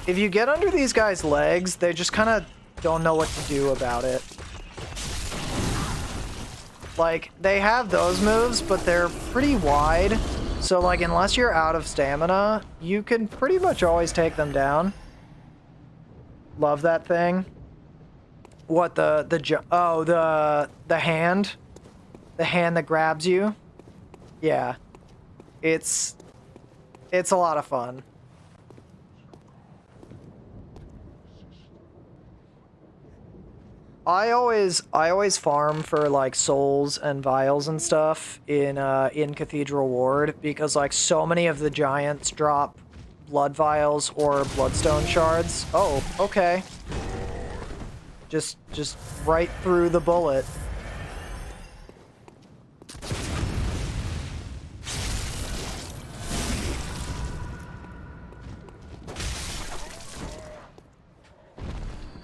If you get under these guys' legs, they just kind of don't know what to do about it. Like, they have those moves, but they're pretty wide. So, like, unless you're out of stamina, you can pretty much always take them down. Love that thing. What, the hand? The hand that grabs you? Yeah. It's a lot of fun. I always farm for, like, souls and vials and stuff in Cathedral Ward because, like, so many of the giants drop blood vials or bloodstone shards. Oh, okay. Just right through the bullet.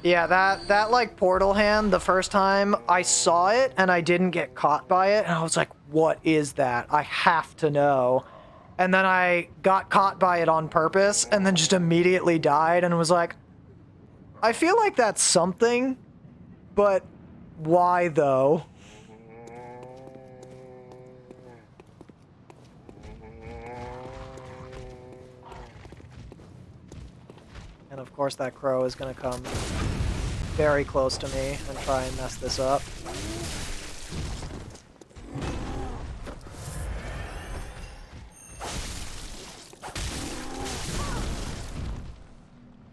Yeah, that like portal hand, the first time I saw it and I didn't get caught by it, and I was like, what is that? I have to know. And then I got caught by it on purpose and then just immediately died and was like, I feel like that's something, but why though? And of course that crow is gonna come very close to me and try and mess this up.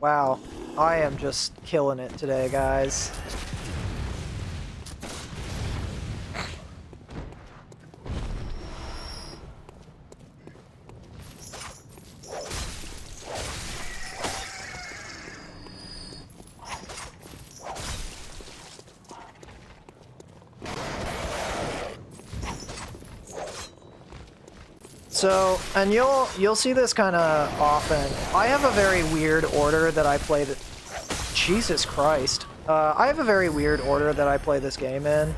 Wow, I am just killing it today, guys. So, and you'll see this kind of often. I have a very weird order that I play the... Jesus Christ. I have a very weird order that I play this game in.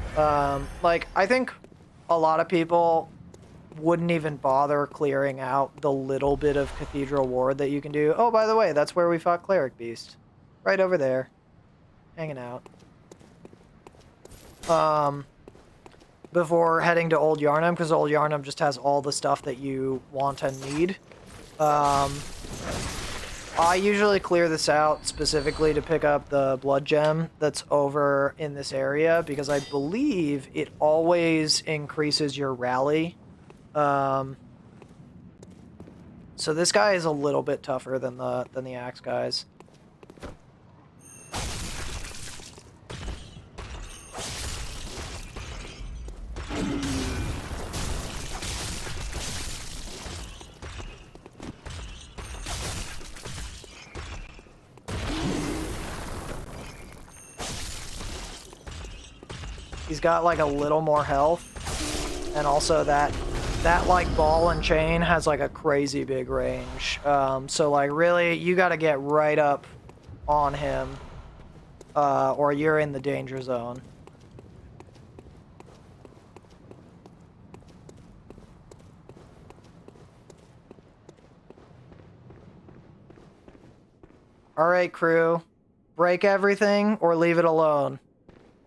Like, I think a lot of people wouldn't even bother clearing out the little bit of Cathedral Ward that you can do. Oh, by the way, that's where we fought Cleric Beast. Right over there. Hanging out. Before heading to Old Yharnam, because Old Yharnam just has all the stuff that you want and need. I usually clear this out specifically to pick up the blood gem that's over in this area, because I believe it always increases your rally. So this guy is a little bit tougher than the axe guys. He's got like a little more health, and also that like ball and chain has like a crazy big range. So like really you got to get right up on him, or you're in the danger zone. All right, crew, break everything or leave it alone.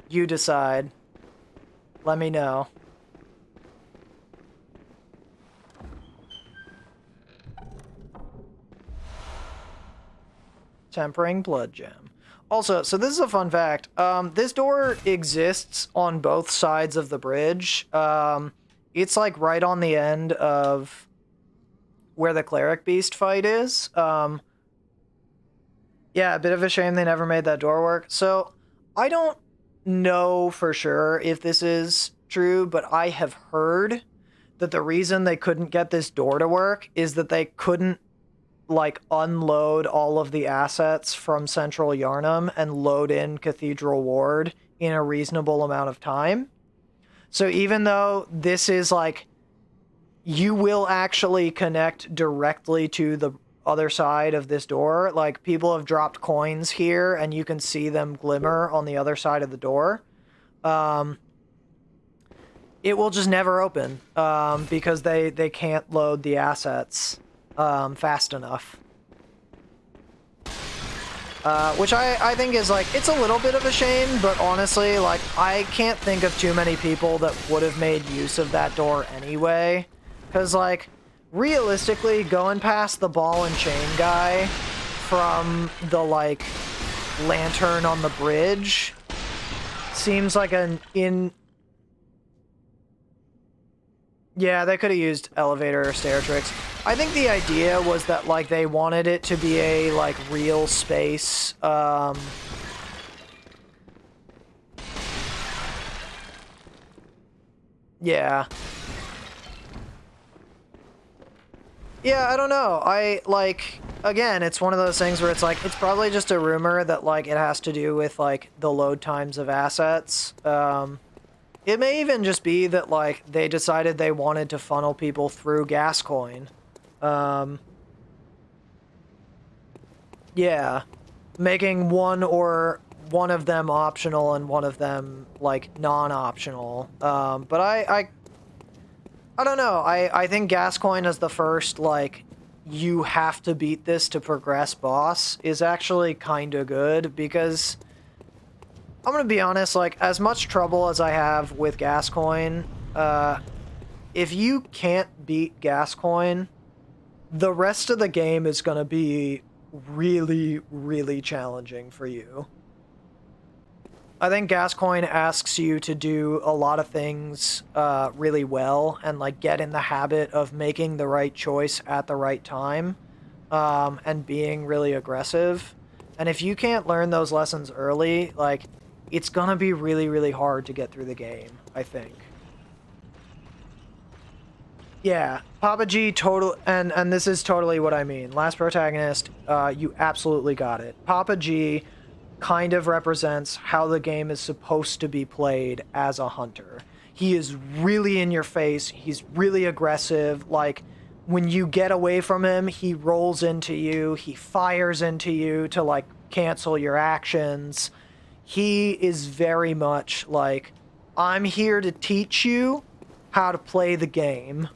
You decide. Let me know. Tempering blood gem. Also, so this is a fun fact. This door exists on both sides of the bridge. It's like right on the end of where the Cleric Beast fight is. Yeah, a bit of a shame they never made that door work. So, I don't know for sure if this is true, but I have heard that the reason they couldn't get this door to work is that they couldn't like unload all of the assets from Central Yharnam and load in Cathedral Ward in a reasonable amount of time. So even though this is like, you will actually connect directly to the other side of this door, like people have dropped coins here and you can see them glimmer on the other side of the door. It will just never open because they can't load the assets fast enough. Which I think is like, it's a little bit of a shame, but honestly, like, I can't think of too many people that would have made use of that door anyway. Because, like, realistically, going past the ball and chain guy from the, like, lantern on the bridge seems like Yeah, they could have used elevator or stair tricks. I think the idea was that, like, they wanted it to be a, like, real space, yeah. Yeah, I don't know. Again, it's one of those things where it's like, it's probably just a rumor that, like, it has to do with, like, the load times of assets. It may even just be that, like, they decided they wanted to funnel people through Gascoigne. Yeah. Making one of them optional and one of them, like, non-optional. But I don't know. I think Gascoigne as the first, like, you have to beat this to progress boss is actually kind of good, because I'm gonna be honest, like, as much trouble as I have with Gascoigne, if you can't beat Gascoigne, the rest of the game is gonna be really, really challenging for you. I think Gascoigne asks you to do a lot of things really well and, like, get in the habit of making the right choice at the right time, and being really aggressive. And if you can't learn those lessons early, like, it's gonna be really, really hard to get through the game, I think. Yeah, Papa G and this is totally what I mean. Last protagonist, you absolutely got it. Papa G kind of represents how the game is supposed to be played as a hunter. He is really in your face, he's really aggressive, like, when you get away from him, he rolls into you, he fires into you to like cancel your actions. He is very much like, I'm here to teach you how to play the game.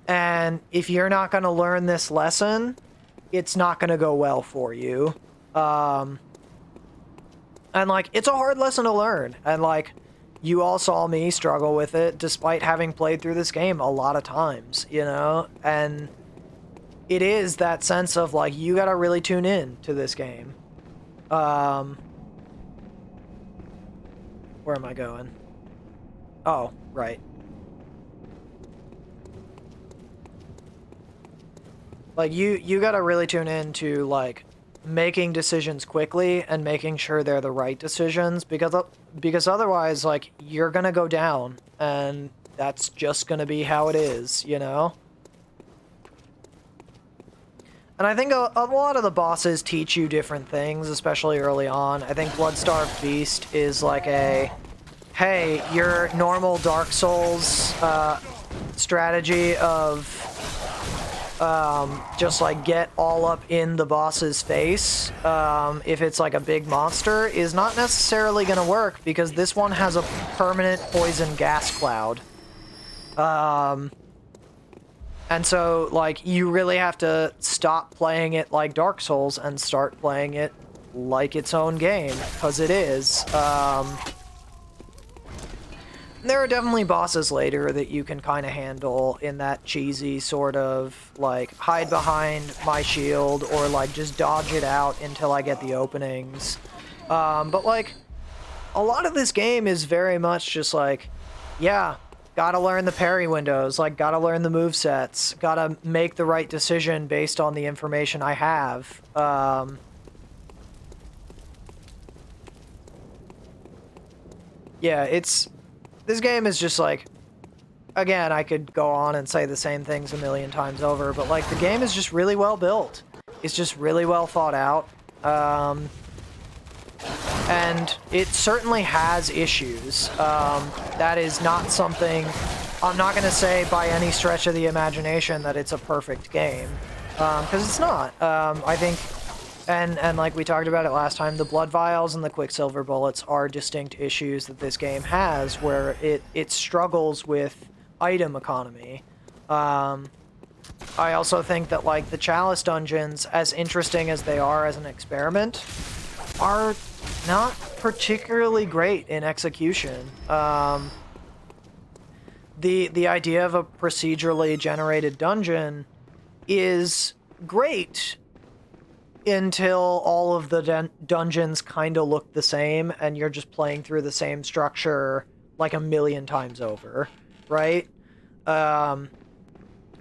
And if you're not going to learn this lesson, it's not going to go well for you. And like, it's a hard lesson to learn. And like, you all saw me struggle with it despite having played through this game a lot of times, you know? And it is that sense of like, you got to really tune in to this game. Where am I going? Oh, right. Like, you gotta really tune in to, like, making decisions quickly and making sure they're the right decisions, because otherwise, like, you're gonna go down, and that's just gonna be how it is, you know? And I think a lot of the bosses teach you different things, especially early on. I think Bloodstarved Beast is like a, hey, your normal Dark Souls strategy of just like get all up in the boss's face if it's like a big monster is not necessarily going to work, because this one has a permanent poison gas cloud. And so, like, you really have to stop playing it like Dark Souls and start playing it like its own game, because it is. There are definitely bosses later that you can kind of handle in that cheesy sort of, like, hide behind my shield or, like, just dodge it out until I get the openings. But, like, a lot of this game is very much just like, yeah, gotta learn the parry windows, like, gotta learn the movesets, gotta make the right decision based on the information I have. Yeah, this game is just like, again, I could go on and say the same things a million times over, but like, the game is just really well built. It's just really well thought out. And it certainly has issues. That is not something, I'm not going to say by any stretch of the imagination that it's a perfect game, because it's not. I think, and like we talked about it last time, the blood vials and the quicksilver bullets are distinct issues that this game has, where it struggles with item economy. I also think that, like, the chalice dungeons, as interesting as they are as an experiment, are not particularly great in execution. The idea of a procedurally generated dungeon is great until all of the dungeons kind of look the same and you're just playing through the same structure like a million times over, right? And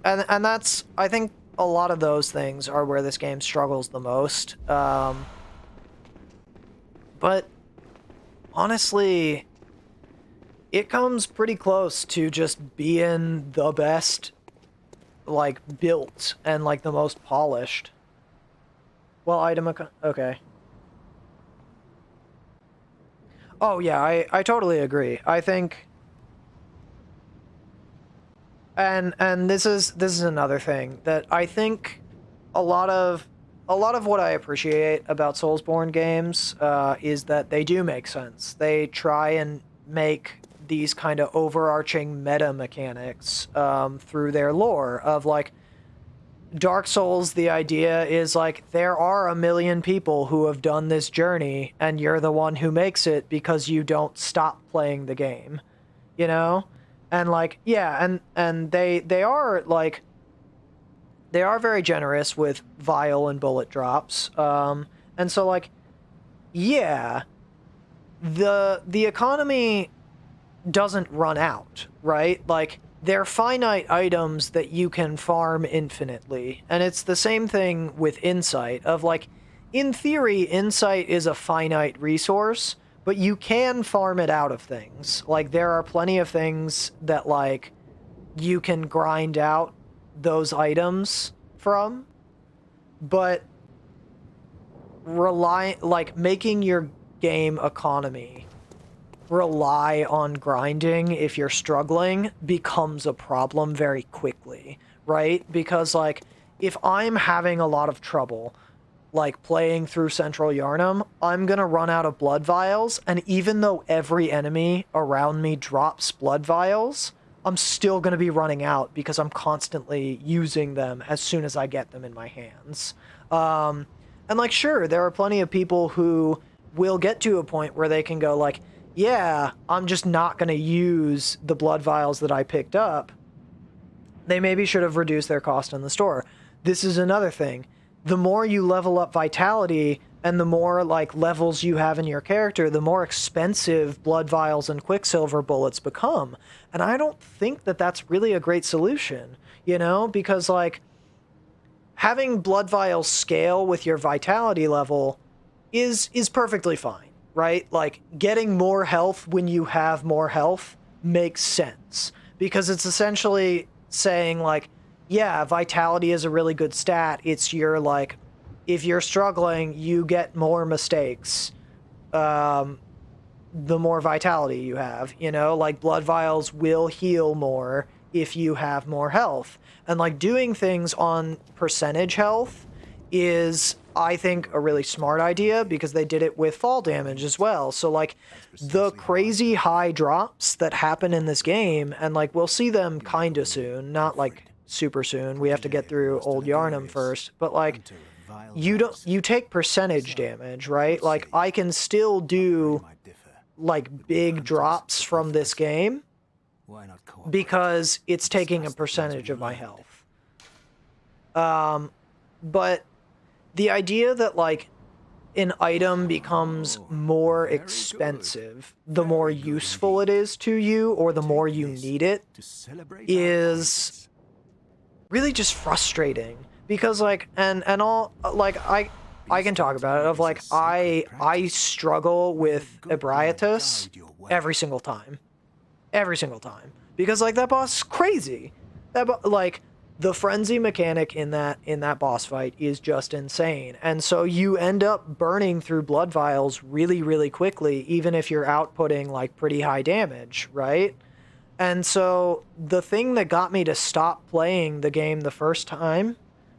that's, I think a lot of those things are where this game struggles the most. But honestly, it comes pretty close to just being the best, like, built and, like, the most polished. Well, okay. Oh, yeah, I totally agree. I think... And this is another thing that I think a lot of what I appreciate about Soulsborne games is that they do make sense. They try and make these kind of overarching meta mechanics through their lore of, like, Dark Souls, the idea is, like, there are a million people who have done this journey, and you're the one who makes it because you don't stop playing the game, you know? And, like, yeah, and they are, like, they are very generous with vial and bullet drops. And so, like, yeah, the economy doesn't run out, right? Like, they're finite items that you can farm infinitely. And it's the same thing with insight of, like, in theory, insight is a finite resource, but you can farm it out of things. Like, there are plenty of things that, like, you can grind out those items from, but making your game economy rely on grinding if you're struggling becomes a problem very quickly, right? Because, like, if I'm having a lot of trouble, like, playing through Central Yharnam, I'm gonna run out of blood vials, and even though every enemy around me drops blood vials, I'm still gonna be running out because I'm constantly using them as soon as I get them in my hands. And, like, sure, there are plenty of people who will get to a point where they can go, like, yeah, I'm just not gonna use the blood vials that I picked up. They maybe should have reduced their cost in the store. This is another thing. The more you level up vitality and the more, like, levels you have in your character, the more expensive blood vials and quicksilver bullets become. And I don't think that that's really a great solution, you know, because, like, having blood vials scale with your vitality level is perfectly fine, right? Like, getting more health when you have more health makes sense because it's essentially saying, like, yeah, vitality is a really good stat. It's your, like, if you're struggling, you get more mistakes. The more vitality you have, you know, like, blood vials will heal more if you have more health. And, like, doing things on percentage health is, I think, a really smart idea because they did it with fall damage as well. So, like, the crazy high drops that happen in this game, and, like, we'll see them kinda soon, not, like, super soon. We have to get through Old Yharnam first, but, like, you take percentage damage, right? Like, I can still do, like, big drops from this game because it's taking a percentage of my health. But the idea that, like, an item becomes more expensive the more useful it is to you or the more you need it is really just frustrating because, like, and all, like, I can talk about it of, like, I struggle with Ebrietas every single time because, like, that boss is crazy. Like, the frenzy mechanic in that boss fight is just insane, and so you end up burning through blood vials really, really quickly, even if you're outputting, like, pretty high damage, right? And so the thing that got me to stop playing the game the first time,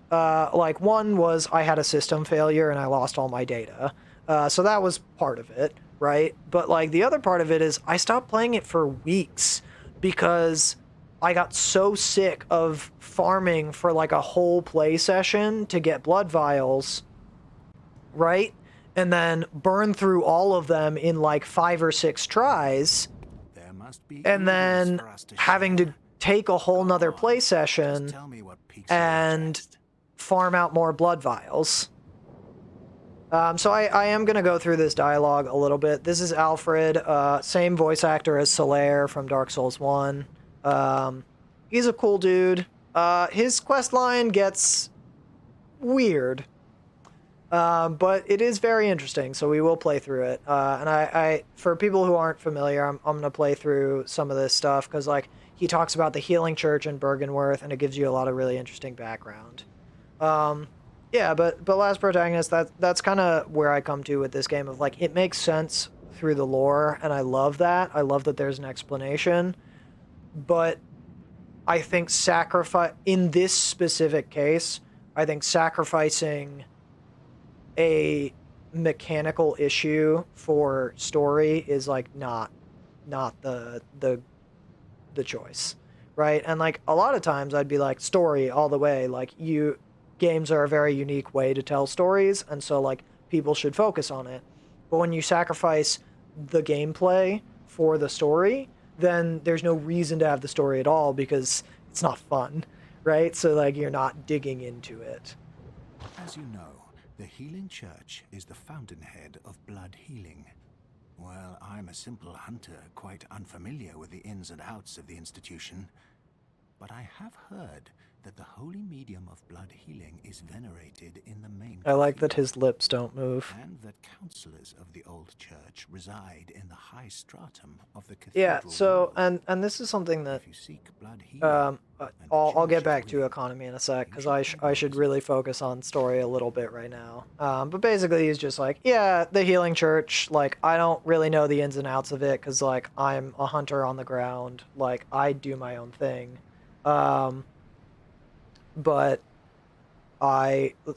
like, one was I had a system failure and I lost all my data, so that was part of it, right? But, like, the other part of it is I stopped playing it for weeks because I got so sick of farming for, like, a whole play session to get blood vials, right? And then burn through all of them in, like, 5 or 6 tries, and then having to take a whole nother play session and farm out more blood vials. So I am going to go through this dialogue a little bit. This is Alfred, same voice actor as Solaire from Dark Souls 1. He's a cool dude. His quest line gets weird, but it is very interesting, so we will play through it. And I for people who aren't familiar, I'm going to play through some of this stuff because, like, he talks about the healing church in Bergenworth, and it gives you a lot of really interesting background. Yeah, but Last Protagonist, that's kind of where I come to with this game of, like, it makes sense through the lore, and I love that. I love that there's an explanation, but I think in this specific case, I think sacrificing a mechanical issue for story is, like, not the choice, right? And, like, a lot of times I'd be like, story all the way. Like, games are a very unique way to tell stories, and so, like, people should focus on it. But when you sacrifice the gameplay for the story, then there's no reason to have the story at all because it's not fun, right? So, like, you're not digging into it. As you know, the healing church is the fountainhead of blood healing. Well, I'm a simple hunter, quite unfamiliar with the ins and outs of the institution. but I have heard that the holy medium of blood healing is venerated in the main I like that cathedral, his lips don't move. and that counselors of the old church reside in the high stratum of the Yeah, cathedral so ward. and this is something that If you seek blood healing, and the I'll get church is back to willing, economy in a sec, you because should I pay them a should visit. really focus on story a little bit right now. But basically he's just like, yeah, the healing church, like, I don't really know the ins and outs of it, because, like, I'm a hunter on the ground, like, I do my own thing. But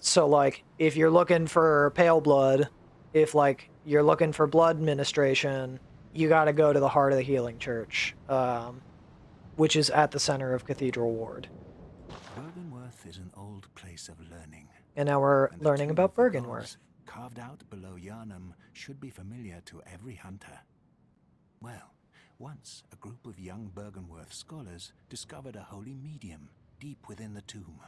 so, like, if you're looking for pale blood, if, like, you're looking for blood ministration, you gotta go to the heart of the healing church, which is at the center of Cathedral Ward. Bergenworth is an old place of learning. And now we're And the learning tomb about of the Bergenworth. gods, carved out below Yharnam, should be familiar to every hunter. Well, once a group of young Bergenworth scholars discovered a holy medium deep within the tomb.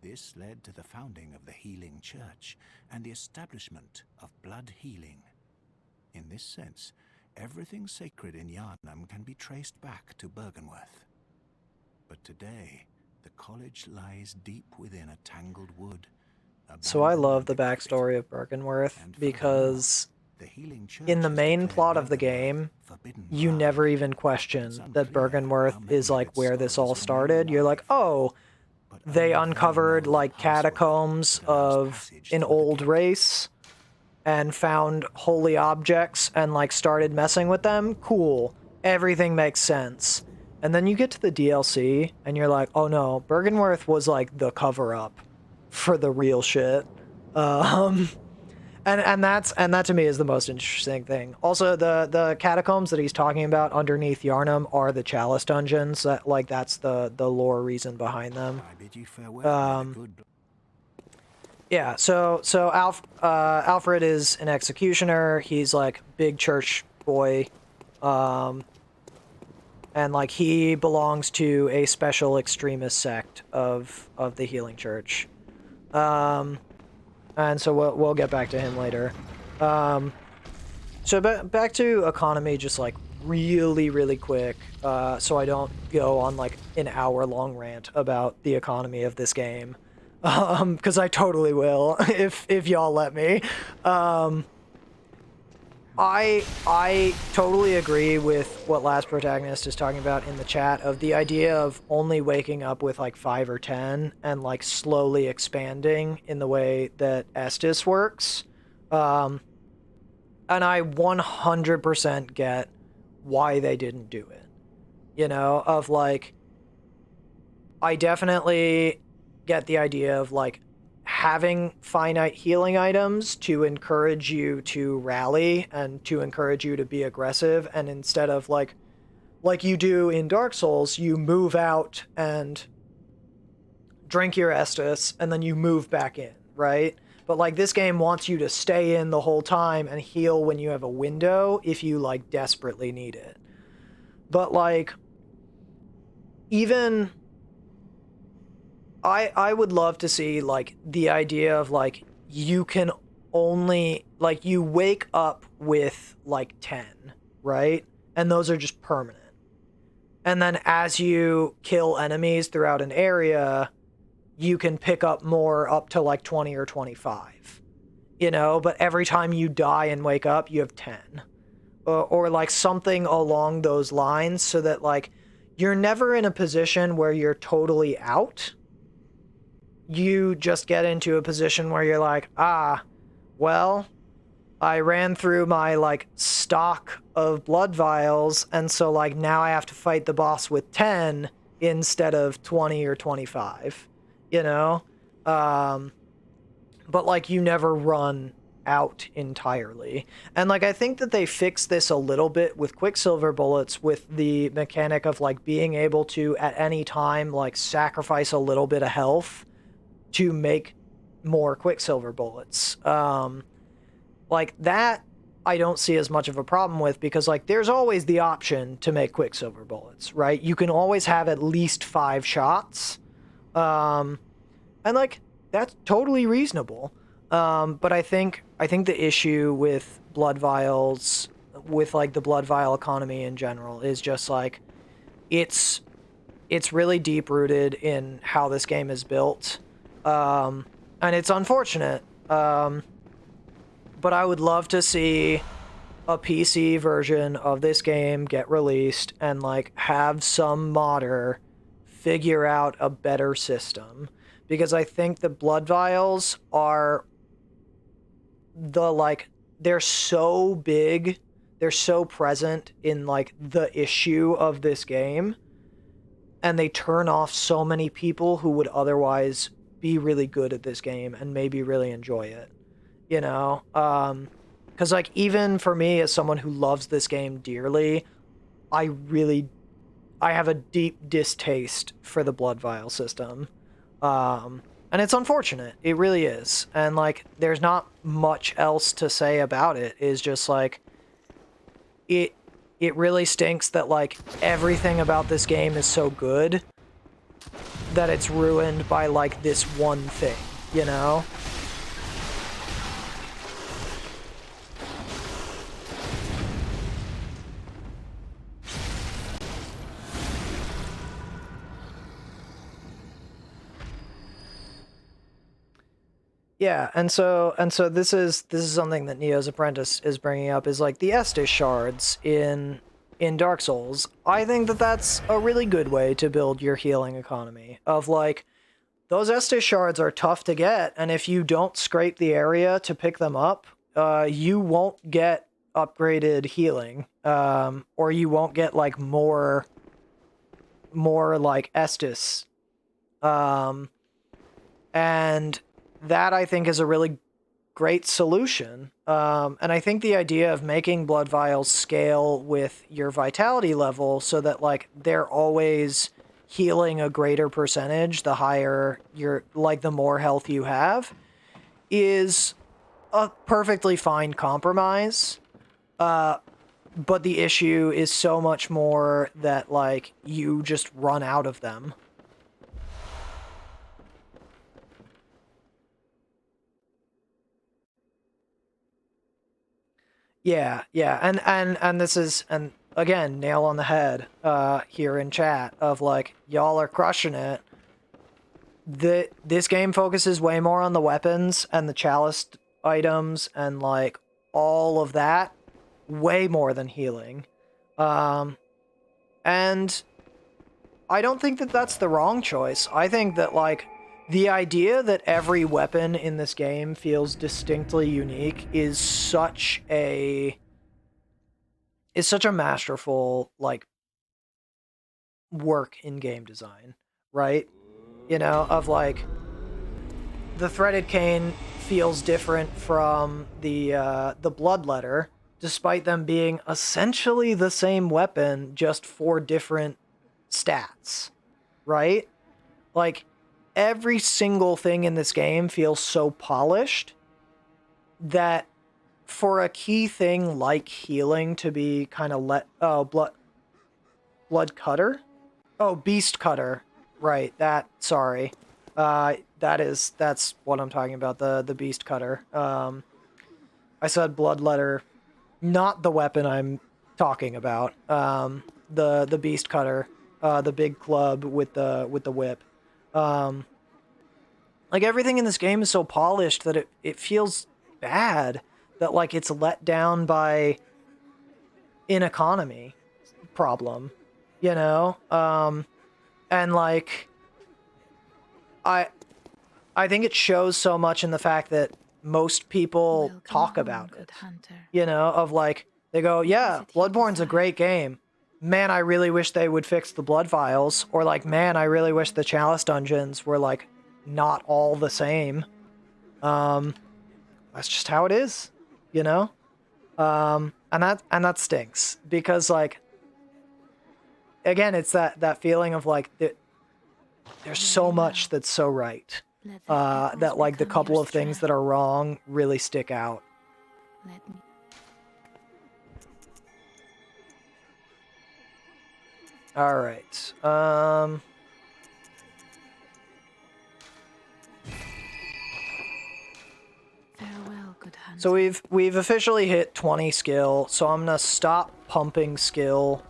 This led to the founding of the Healing Church and the establishment of blood healing. In this sense, everything sacred in Yharnam can be traced back to Bergenworth. But today, the college lies deep within a tangled wood. So I abandoned love and the decrepit. backstory of Bergenworth And because the Healing Church in the has main declared plot of the Bergenworth game, forbidden you ground. never even It's question that unclear Bergenworth how many is, of like, its where this all scholars remain started. You're like, alive, oh, but they only uncovered, know the like, password catacombs that allows of passage an through the old gate. race and found holy objects and, like, started messing with them. Cool. Everything makes sense. And then you get to the DLC and you're like, oh no, Bergenworth was, like, the cover-up for the real shit. And that to me is the most interesting thing. Also, the catacombs that he's talking about underneath Yharnam are the Chalice dungeons. That, like, that's the lore reason behind them. I bid you farewell, may the good Yeah. So Alfred is an executioner. He's, like, big church boy, and, like, he belongs to a special extremist sect of the Healing Church. And so we'll get back to him later. So back to economy, just, like, really quick, so I don't go on, like, an hour-long rant about the economy of this game, because I totally will if y'all let me. I totally agree with what Last Protagonist is talking about in the chat of the idea of only waking up with, like, 5 or 10 and, like, slowly expanding in the way that Estus works. And I 100% get why they didn't do it. You know, of, like, I definitely get the idea of, like, having finite healing items to encourage you to rally and to encourage you to be aggressive, and instead of, like you do in Dark Souls, you move out and drink your Estus and then you move back in, right? But, like, this game wants you to stay in the whole time and heal when you have a window if you, like, desperately need it. But, like, even I would love to see, like, the idea of, like, you can only, like, you wake up with, like, 10, right? And those are just permanent. And then as you kill enemies throughout an area, you can pick up more up to, like, 20 or 25. You know, but every time you die and wake up, you have 10. Or like, something along those lines, so that, like, you're never in a position where you're totally out. You just get into a position where you're like, well, I ran through my, like, stock of blood vials, and so, like, now I have to fight the boss with 10 instead of 20 or 25, you know? But, like, you never run out entirely. And, like, I think that they fixed this a little bit with Quicksilver bullets, with the mechanic of, like, being able to, at any time, like, sacrifice a little bit of health to make more Quicksilver bullets. Like, that I don't see as much of a problem with, because, like, there's always the option to make Quicksilver bullets, right? You can always have at least 5 shots. And, like, that's totally reasonable. But I think the issue with blood vials, with, like, the blood vial economy in general, is just, like, it's it's really deep rooted in how this game is built. And it's unfortunate. But I would love to see a PC version of this game get released and like have some modder figure out a better system, because I think the blood vials are they're so big, they're so present in like the issue of this game, and they turn off so many people who would otherwise be really good at this game and maybe really enjoy it, you know? Because like even for me as someone who loves this game dearly, I have a deep distaste for the blood vial system. And it's unfortunate. It really is. And like there's not much else to say about it. Is just like it really stinks that like everything about this game is so good that it's ruined by like this one thing, you know? Yeah, and so this is something that Neo's Apprentice is bringing up, is like the Estus shards in Dark Souls. I think that that's a really good way to build your healing economy. Of like, those Estus shards are tough to get, and if you don't scrape the area to pick them up, you won't get upgraded healing, or you won't get like more like Estus, and that I think is a really great solution. And I think the idea of making blood vials scale with your vitality level so that like they're always healing a greater percentage the higher your, like the more health you have, is a perfectly fine compromise. But the issue is so much more that like you just run out of them. Yeah, and this is, and again, nail on the head here in chat of like, y'all are crushing it. This game focuses way more on the weapons and the chalice items and like all of that, way more than healing. And I don't think that that's the wrong choice. I think that like the idea that every weapon in this game feels distinctly unique is such a masterful like work in game design, right? You know, of like the threaded cane feels different from the bloodletter, despite them being essentially the same weapon, just for different stats, right? Like every single thing in this game feels so polished that for a key thing like healing to be kind of blood cutter? Oh, beast cutter. Right, sorry. That's what I'm talking about, the beast cutter. I said bloodletter, not the weapon I'm talking about. The beast cutter, the big club with the whip. Like everything in this game is so polished that it feels bad that like it's let down by an economy problem, you know? And like I think it shows so much in the fact that most people Welcome talk home, about good it. hunter. You know, of like they go, yeah, Visit your Bloodborne's a desire. great game. Man, I really wish they would fix the blood vials. Or like, man, I really wish the chalice dungeons were like not all the same. That's just how it is, you know? And that stinks because like, again, it's that feeling of like there's so much that's so right. Let the echoes That like the become couple your of things strength. that are wrong really stick out. Let me. All right. Farewell, good hunter. So we've officially hit 20 skill, so I'm gonna stop pumping skill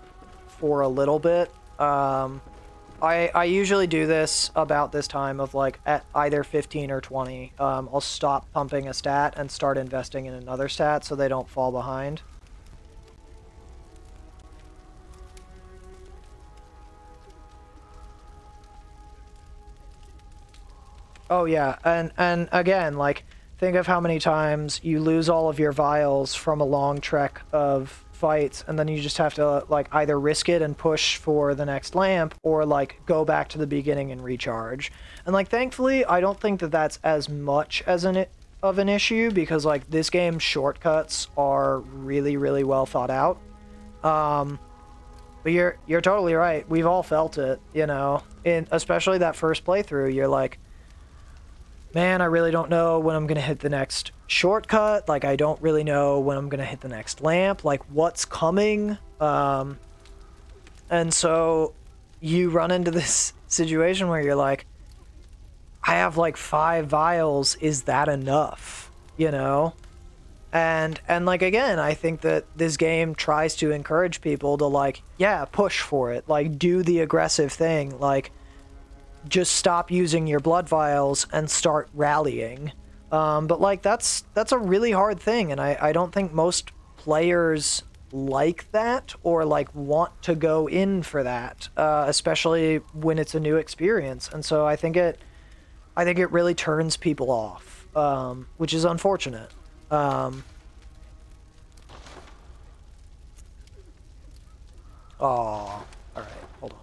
for a little bit. I usually do this about this time of like at either 15 or 20. I'll stop pumping a stat and start investing in another stat so they don't fall behind. Oh yeah, and again, like, think of how many times you lose all of your vials from a long trek of fights, and then you just have to, like, either risk it and push for the next lamp, or, like, go back to the beginning and recharge. And, like, thankfully, I don't think that that's as much as of an issue, because, like, this game's shortcuts are really, really well thought out. But you're totally right. We've all felt it, you know? Especially that first playthrough, you're like, man, I really don't know when I'm going to hit the next shortcut. Like, I don't really know when I'm going to hit the next lamp. Like, what's coming? And so you run into this situation where you're like, I have like 5 vials. Is that enough? You know? And like, again, I think that this game tries to encourage people to, like, yeah, push for it. Like, do the aggressive thing. Like, just stop using your blood vials and start rallying. But like, that's a really hard thing, and I don't think most players like that or like want to go in for that, especially when it's a new experience. And so I think it really turns people off, which is unfortunate. Oh, all right, hold on.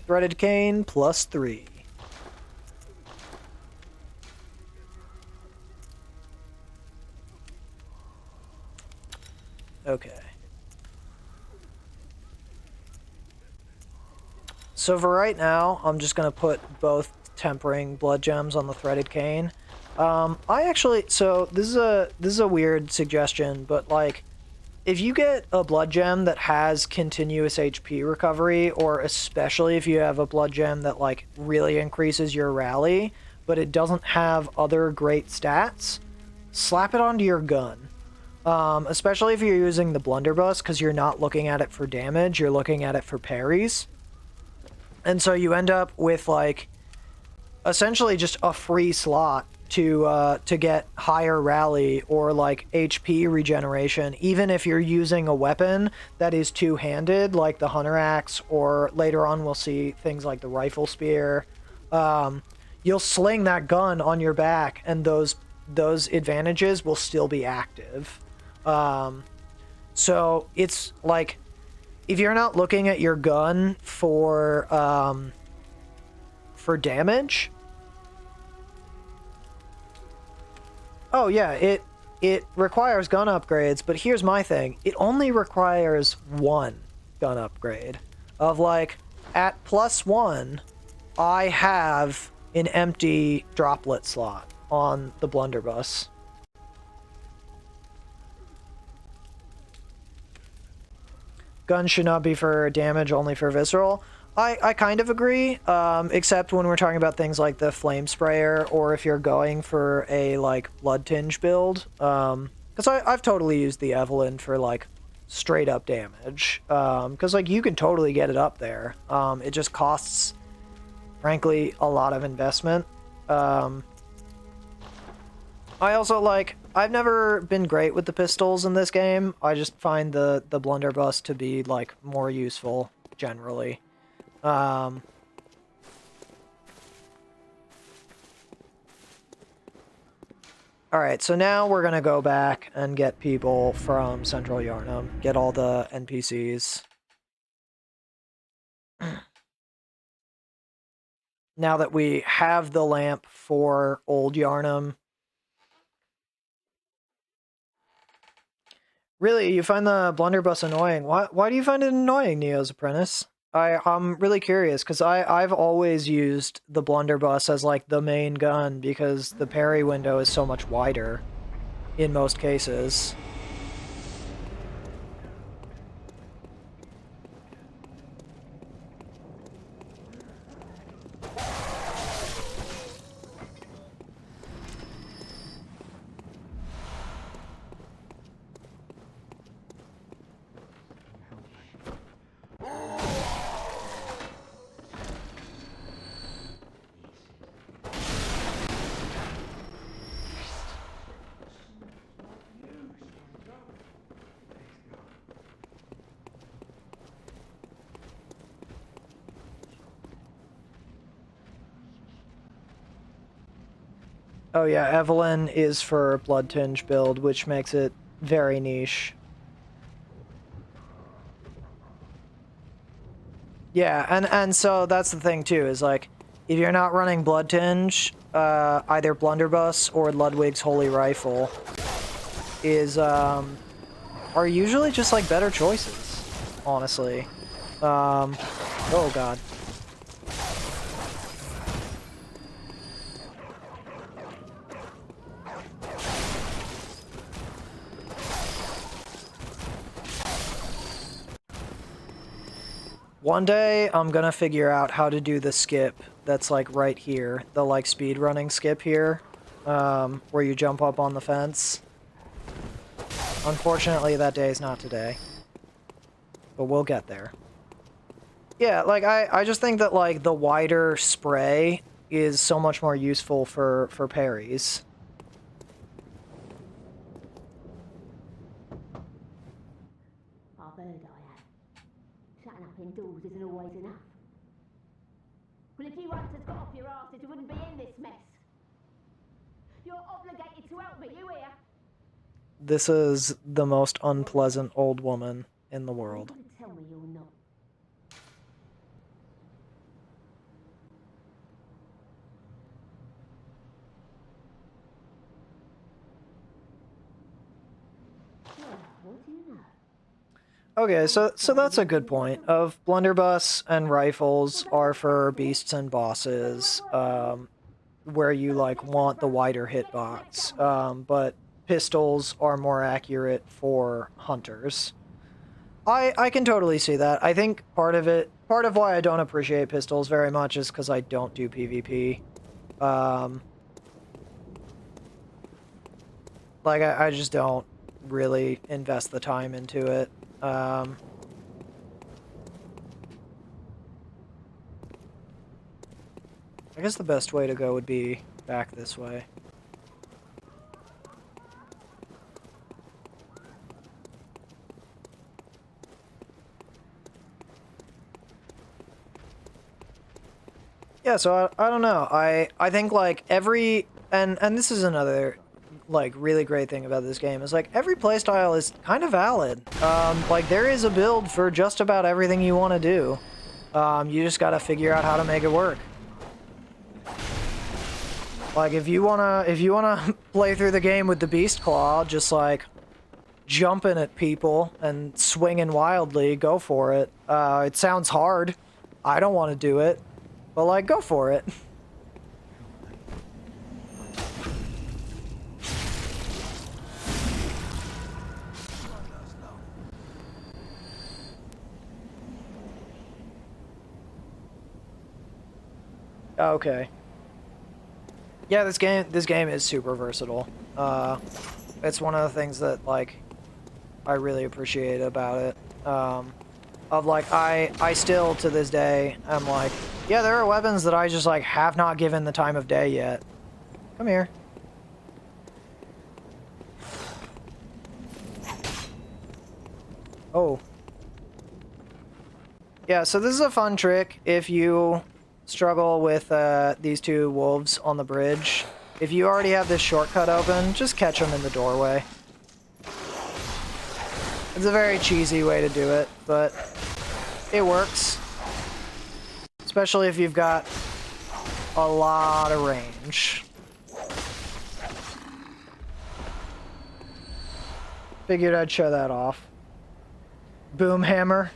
Threaded cane +3. Okay. So for right now, I'm just going to put both tempering blood gems on the threaded cane. So this is a weird suggestion, but like, if you get a blood gem that has continuous HP recovery, or especially if you have a blood gem that like really increases your rally, but it doesn't have other great stats, slap it onto your gun. Especially if you're using the blunderbuss, because you're not looking at it for damage, you're looking at it for parries. And so you end up with like essentially just a free slot to get higher rally or like HP regeneration, even if you're using a weapon that is two-handed, like the hunter axe, or later on we'll see things like the rifle spear. You'll sling that gun on your back, and those advantages will still be active. So it's like, if you're not looking at your gun for damage. Oh yeah, it requires gun upgrades, but here's my thing. It only requires 1 gun upgrade. Of like, at +1, I have an empty droplet slot on the blunderbuss. Guns should not be for damage, only for visceral. I kind of agree, except when we're talking about things like the flame sprayer, or if you're going for a like blood tinge build, because I've totally used the Evelyn for like straight up damage, because like you can totally get it up there. It just costs, frankly, a lot of investment. I also like, I've never been great with the pistols in this game. I just find the blunderbuss to be like more useful generally. Alright, so now we're gonna go back and get people from Central Yharnam. Get all the NPCs. Now that we have the lamp for Old Yharnam. Really, you find the blunderbuss annoying. Why do you find it annoying, Neo's Apprentice? I'm really curious, because I've always used the blunderbuss as like the main gun, because the parry window is so much wider in most cases. Oh yeah, Evelyn is for Blood Tinge build, which makes it very niche. Yeah, and so that's the thing too, is like, if you're not running Blood Tinge, either Blunderbuss or Ludwig's Holy Rifle are usually just like better choices, honestly. Oh god. One day, I'm gonna figure out how to do the skip that's like right here. The like speed running skip here, where you jump up on the fence. Unfortunately, that day is not today. But we'll get there. Yeah, like, I just think that like the wider spray is so much more useful for parries. I've heard I have. Shutting up indoors isn't always enough. Well, if you once had got off your arse, you wouldn't be in this mess. You're obligated to help me, you hear? This is the most unpleasant old woman in the world. You've got to tell me you're not. Well, what do you know? Okay, so that's a good point. Of Blunderbuss and rifles are for beasts and bosses, where you like want the wider hitbox. But pistols are more accurate for hunters. I can totally see that. I think part of why I don't appreciate pistols very much is because I don't do PvP. Like I just don't really invest the time into it. I guess the best way to go would be back this way. Yeah, so I don't know. I think like every and this is another like really great thing about this game is like every playstyle is kind of valid. Like there is a build for just about everything you want to do. You just got to figure out how to make it work. Like if you wanna play through the game with the Beast Claw, just like jumping at people and swinging wildly, go for it. It sounds hard. I don't want to do it, but like go for it. Okay. Yeah, this game is super versatile. It's one of the things that like I really appreciate about it. Of like I still to this day am like, yeah, there are weapons that I just like have not given the time of day yet. Come here. Oh. Yeah, so this is a fun trick if you struggle with these two wolves on the bridge. If you already have this shortcut open, just catch them in the doorway. It's a very cheesy way to do it, but it works. Especially if you've got a lot of range. Figured I'd show that off. Boom hammer.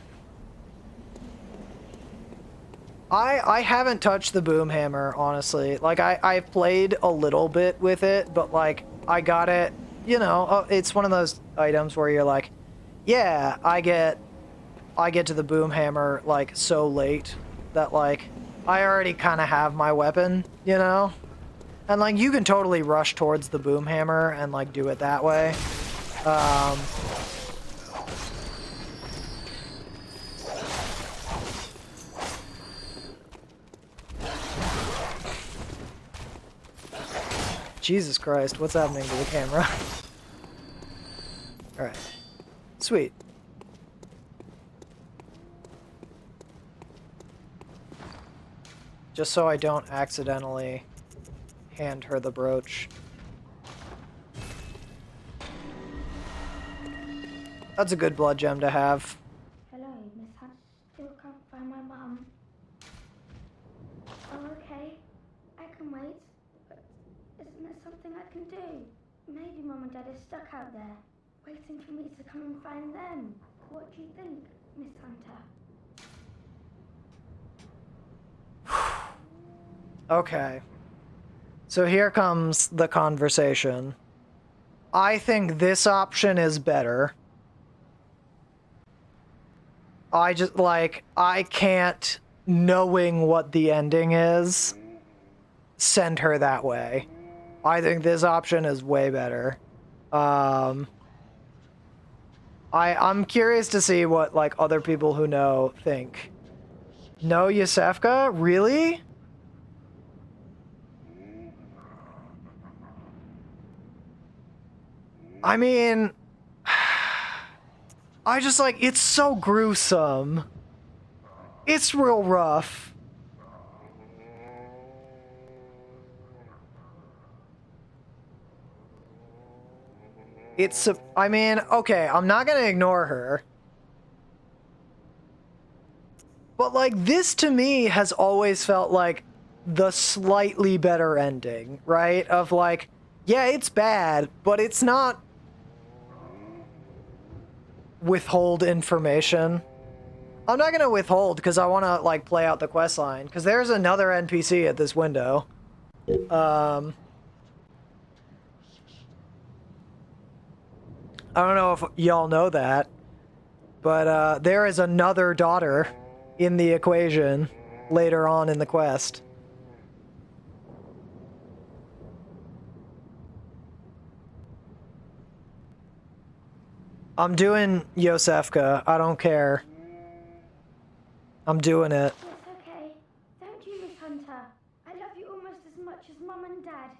I haven't touched the boom hammer, honestly. Like, I've played a little bit with it, but, like, I got it, you know, it's one of those items where you're like, yeah, I get to the boom hammer, like, so late that, like, I already kind of have my weapon, you know? And, like, you can totally rush towards the boom hammer and, like, do it that way. Jesus Christ, what's happening to the camera? Alright. Sweet. Just so I don't accidentally hand her the brooch. That's a good blood gem to have. Hello, Miss Hunt. Still can't find my mum. Oh, okay. I can wait. But isn't there something I can do? Maybe Mum and Dad are stuck out there, waiting for me to come and find them. What do you think, Miss Hunter? Okay. So here comes the conversation. I think this option is better. I just, like, I can't, knowing what the ending is, send her that way. I think this option is way better. I'm curious to see what, like, other people who know think. No, Yusefka? Really? I mean, I just, like, it's so gruesome. It's real rough. I mean, okay, I'm not gonna ignore her. But, like, this to me has always felt like the slightly better ending, right? Of, like, yeah, it's bad, but it's not withhold information. I'm not gonna withhold because I want to, like, play out the quest line, because there's another NPC at this window. I don't know if y'all know that, but there is another daughter in the equation later on in the quest. I'm doing Yosefka. I don't care. I'm doing it. It's okay. Don't you, Miss Hunter? I love you almost as much as Mum and Dad.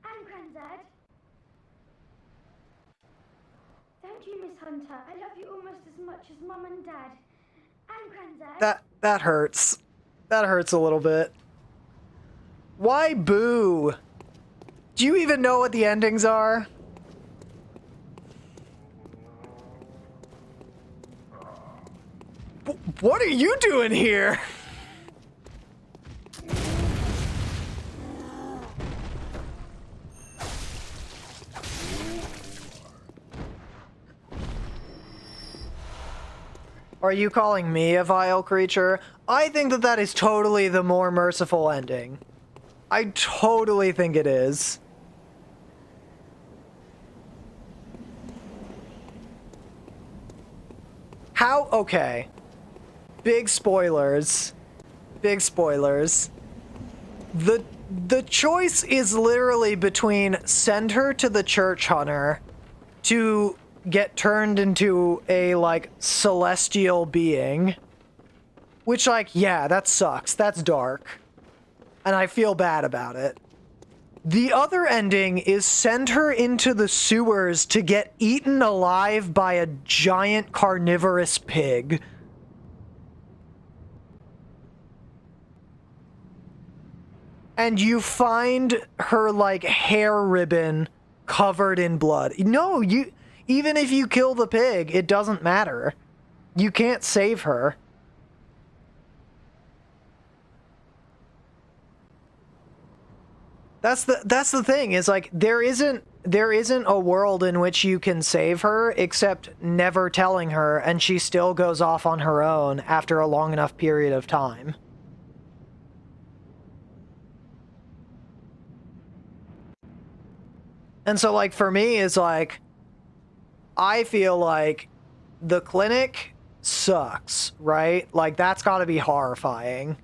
And Granddad. Don't you, Miss Hunter? I love you almost as much as Mum and Dad. And Granddad. That hurts. That hurts a little bit. Why boo? Do you even know what the endings are? What are you doing here? Are you calling me a vile creature? I think that that is totally the more merciful ending. I totally think it is. How? Okay. Big spoilers. Big spoilers. The choice is literally between send her to the church hunter to get turned into a, like, celestial being. Which, like, yeah, that sucks. That's dark. And I feel bad about it. The other ending is send her into the sewers to get eaten alive by a giant carnivorous pig. And you find her, like, hair ribbon covered in blood. No, even if you kill the pig, it doesn't matter. You can't save her. That's the thing, is, like, there isn't a world in which you can save her except never telling her, and she still goes off on her own after a long enough period of time. And so, like, for me, it's like, I feel like the clinic sucks, right? Like, that's gotta be horrifying.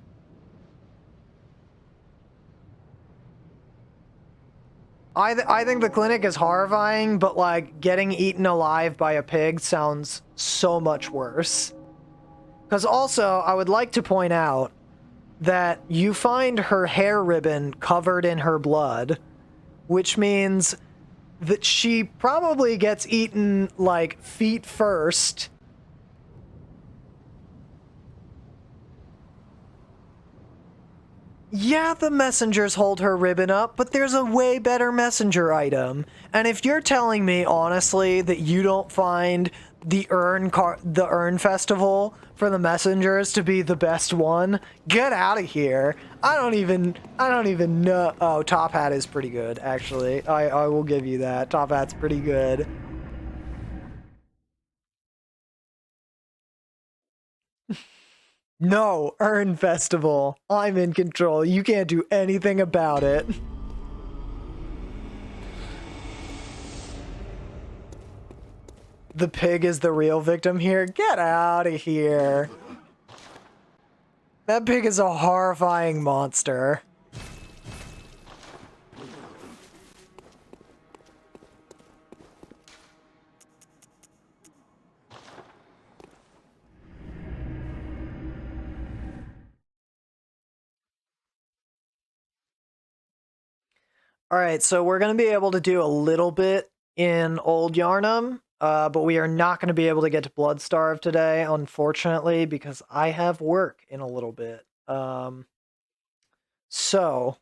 I think the clinic is horrifying, but, like, getting eaten alive by a pig sounds so much worse. Because also, I would like to point out that you find her hair ribbon covered in her blood, which means that she probably gets eaten, like, feet first. Yeah, the messengers hold her ribbon up, but there's a way better messenger item. And if you're telling me, honestly, that you don't find the urn festival for the messengers to be the best one, get out of here. I don't even know. Oh, Top Hat is pretty good, actually. I will give you that. Top Hat's pretty good. No, Urn Festival. I'm in control. You can't do anything about it. The pig is the real victim here? Get out of here. That pig is a horrifying monster. Alright, so we're going to be able to do a little bit in Old Yharnam, but we are not going to be able to get to Bloodstarved today, unfortunately, because I have work in a little bit. So,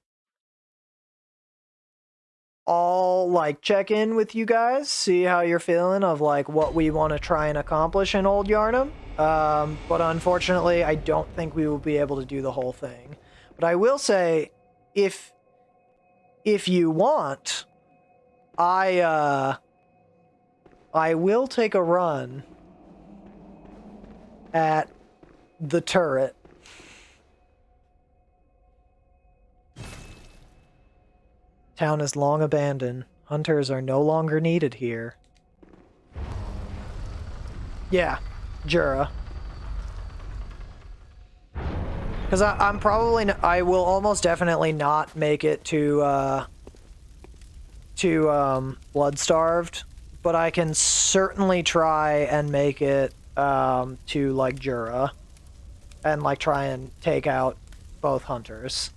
I'll, like, check in with you guys, see how you're feeling of, like, what we want to try and accomplish in Old Yharnam. But unfortunately, I don't think we will be able to do the whole thing. But I will say, if you want, I will take a run at the turret. Town is long abandoned. Hunters are no longer needed here. Yeah, Jura. Because I'm probably... I will almost definitely not make it to Bloodstarved, but I can certainly try and make it to, like, Jura. And, like, try and take out both hunters.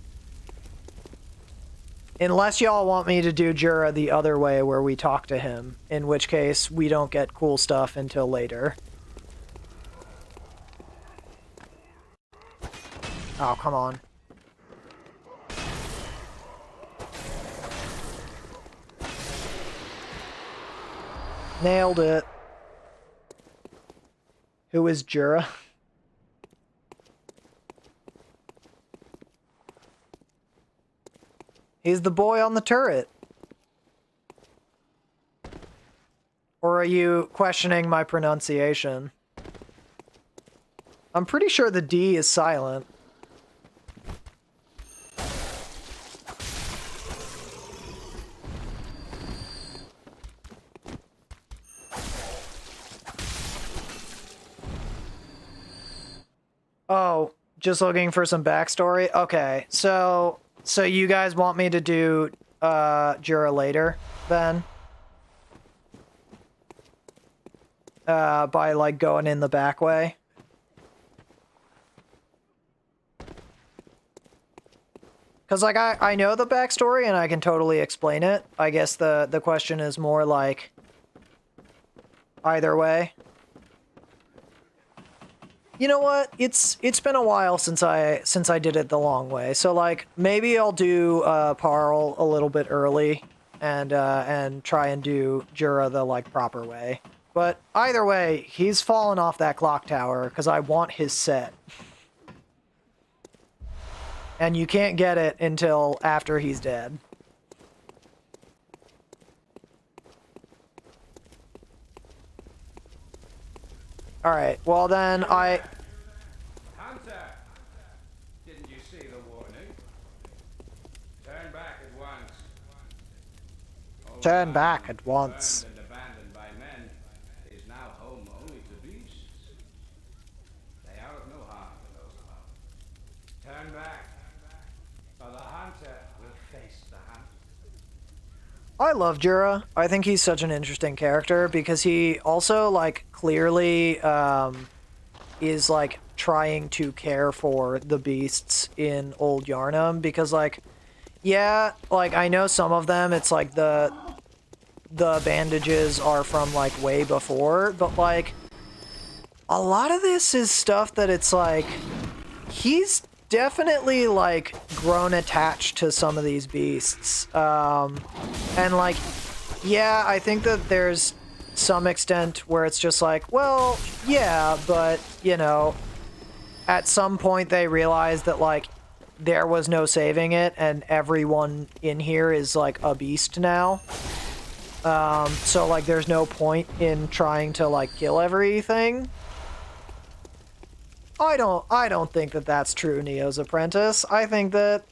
Unless y'all want me to do Jura the other way where we talk to him, in which case we don't get cool stuff until later. Oh, come on. Nailed it. Who is Jura? He's the boy on the turret. Or are you questioning my pronunciation? I'm pretty sure the D is silent. Oh, just looking for some backstory? Okay, so you guys want me to do Jura later, then? By, like, going in the back way? Because, like, I know the backstory and I can totally explain it. I guess the question is more, like, either way. You know what? It's been a while since I did it the long way. So, like, maybe I'll do Parl a little bit early and try and do Jura the, like, proper way. But either way, he's fallen off that clock tower because I want his set. And you can't get it until after he's dead. Alright, well then Hunter! Didn't you see the warning? Turn back at once. Old Turn back Yharnam, at once. burned and abandoned by men, is now home only to beasts. They are of no harm to those above. Turn back, or the hunter will face the hunt. I love Jura. I think he's such an interesting character because he also, like, clearly is, like, trying to care for the beasts in Old Yharnam because, like, yeah, like, I know some of them, it's like the bandages are from, like, way before, but, like, a lot of this is stuff that it's like, he's definitely like grown attached to some of these beasts. And like, yeah, I think that there's some extent where it's just like, well, yeah, but you know, at some point they realize that like there was no saving it and everyone in here is like a beast now. So like there's no point in trying to like kill everything. I don't think that that's true, Neo's apprentice. I think the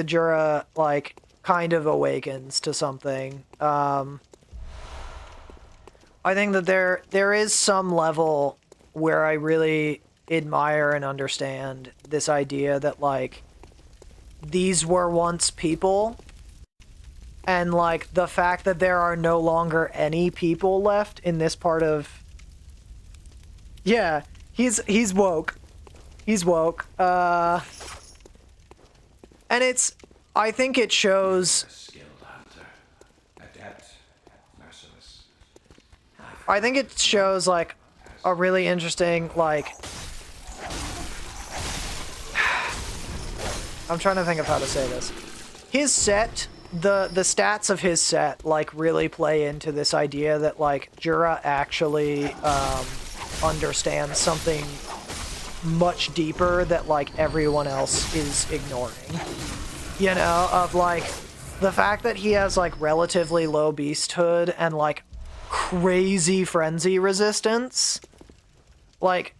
Jura like kind of awakens to something. I think that there is some level where I really admire and understand this idea that like these were once people, and like the fact that there are no longer any people left in this part of... Yeah, he's woke. He's woke. And it's... I think it shows... Skilled hunter, adept, merciless. I think it shows like a really interesting like... I'm trying to think of how to say this. His set, the stats of his set, like, really play into this idea that, like, Jura actually understands something much deeper that, like, everyone else is ignoring. You know, of, like, the fact that he has, like, relatively low beasthood and, like, crazy frenzy resistance. Like,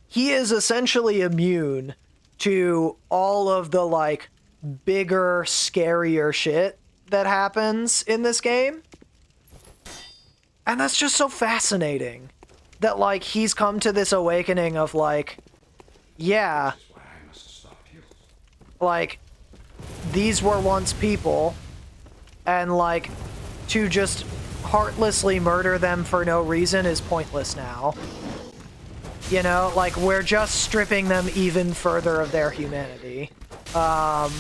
he is essentially immune to all of the, like, bigger, scarier shit that happens in this game. And that's just so fascinating. That, like, he's come to this awakening of, like, yeah, like, these were once people, and, like, to just heartlessly murder them for no reason is pointless now. You know, like, we're just stripping them even further of their humanity. And,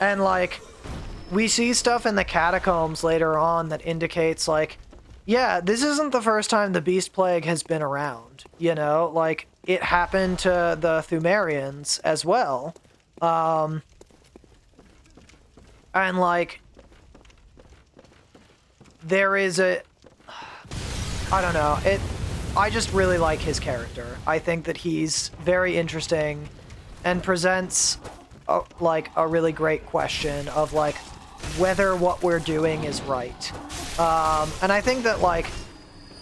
like, we see stuff in the catacombs later on that indicates, like, yeah, this isn't the first time the Beast Plague has been around, you know? Like, it happened to the Thumerians as well. And, like, there is a... I don't know, I just really like his character. I think that he's very interesting and presents like a really great question of like whether what we're doing is right. And I think that like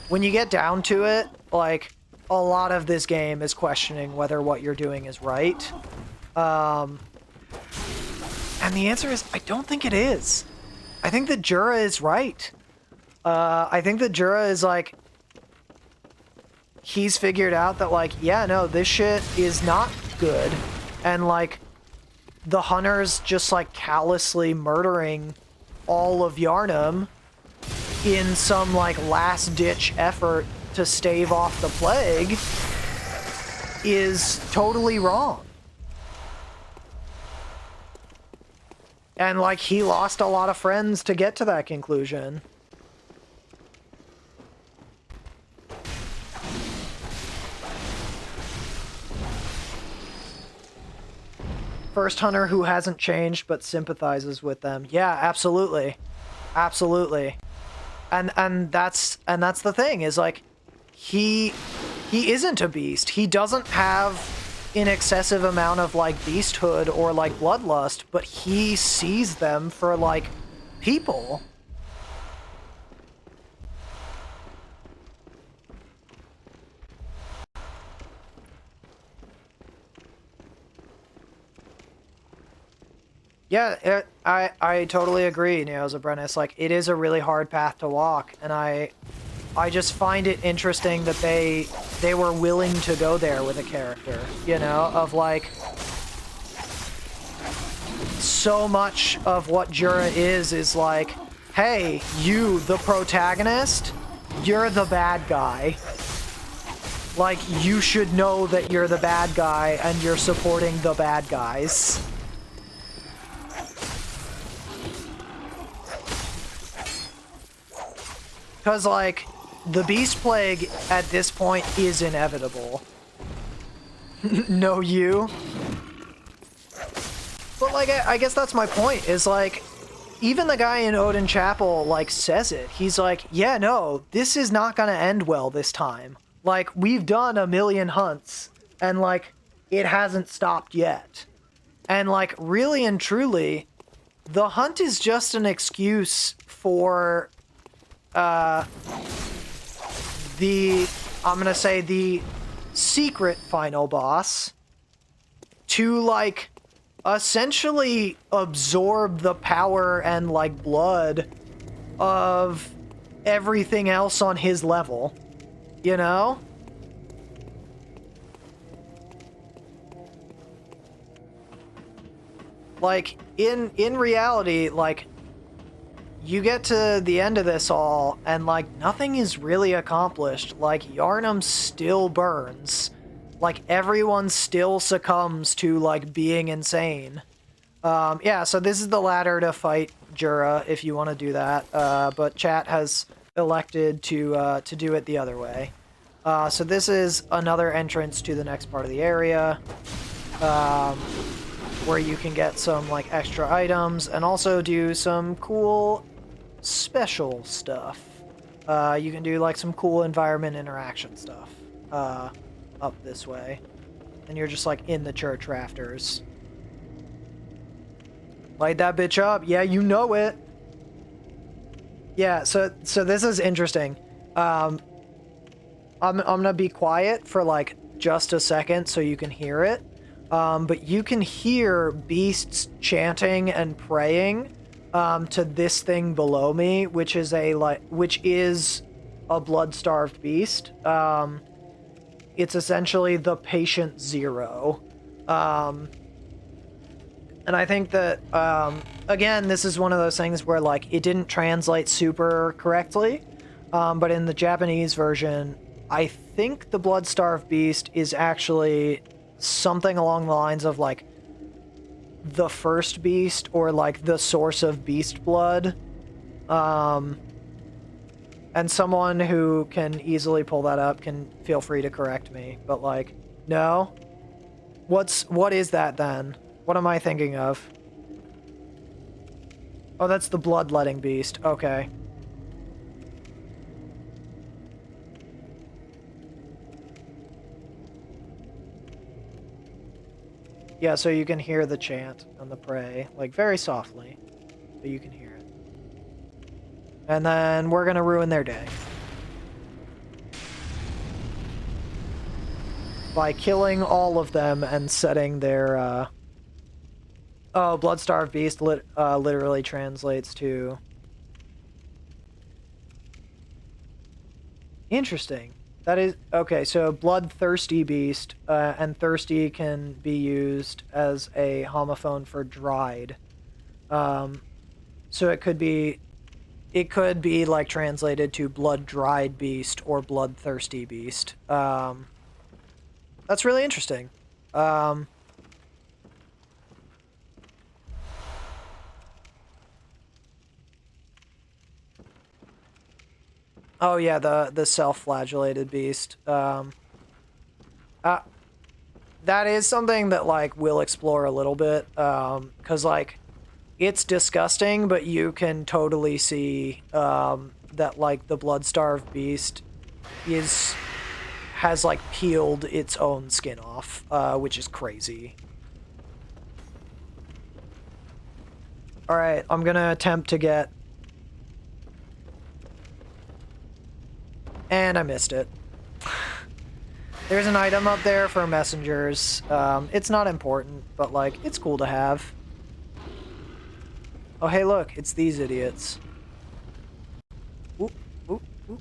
when you get down to it, like a lot of this game is questioning whether what you're doing is right. And the answer is I don't think it is. I think that Jura is right. I think that Jura is like, he's figured out that, like, yeah, no, this shit is not good. And, like, the hunters just, like, callously murdering all of Yharnam in some, like, last-ditch effort to stave off the plague is totally wrong. And, like, he lost a lot of friends to get to that conclusion. First hunter who hasn't changed but sympathizes with them. Yeah, absolutely. Absolutely. And that's the thing, is like he isn't a beast. He doesn't have an excessive amount of like beasthood or like bloodlust, but he sees them for like people. Yeah, I totally agree, Neo's apprentice. Like, it is a really hard path to walk, and I just find it interesting that they were willing to go there with a character, you know, of like, so much of what Jura is like, hey, you, the protagonist, you're the bad guy. Like, you should know that you're the bad guy and you're supporting the bad guys. Because, like, the Beast Plague at this point is inevitable. No, you? like, I guess that's my point, is like, even the guy in Odin Chapel, like, says it. He's like, yeah, no, this is not gonna end well this time. Like, we've done a million hunts, and, like, it hasn't stopped yet. And, like, really and truly, the hunt is just an excuse for, I'm gonna say the secret final boss to, like, essentially absorb the power and, like, blood of everything else on his level, you know? Like, in reality, like, you get to the end of this all, and, like, nothing is really accomplished. Like, Yharnam still burns. Like, everyone still succumbs to, like, being insane. Yeah, so this is the ladder to fight Jura, if you want to do that. But chat has elected to do it the other way. So this is another entrance to the next part of the area. Where you can get some, like, extra items, and also do some cool special stuff. You can do, like, some cool environment interaction stuff, up this way. And you're just, like, in the church rafters. Light that bitch up. Yeah, you know it. Yeah, so this is interesting. I'm gonna be quiet for, like, just a second so you can hear it. But you can hear beasts chanting and praying to this thing below me, which is a blood-starved beast. It's essentially the patient zero. And I think that, again, this is one of those things where, like, it didn't translate super correctly. But in the Japanese version, I think the blood-starved beast is actually something along the lines of, like, the first beast, or, like, the source of beast blood. And someone who can easily pull that up can feel free to correct me. But, like, no? What is that then? What am I thinking of? Oh, that's the bloodletting beast. Okay. Yeah, so you can hear the chant and the pray, like, very softly, but you can hear it. And then we're gonna ruin their day by killing all of them and setting their, oh, Bloodstarved Beast literally translates to... Interesting. That is... Okay, so Bloodthirsty Beast, and thirsty can be used as a homophone for dried. So it could be, like, translated to Blood-Dried Beast or Bloodthirsty Beast. That's really interesting. Oh yeah, the self-flagellated beast. That is something that, like, we'll explore a little bit, because, like, it's disgusting, but you can totally see that, like, the blood-starved beast has, like, peeled its own skin off, which is crazy. Alright, I'm gonna attempt to get... And I missed it. There's an item up there for messengers. It's not important, but, like, it's cool to have. Oh, hey, look, it's these idiots. Oop, oop, oop.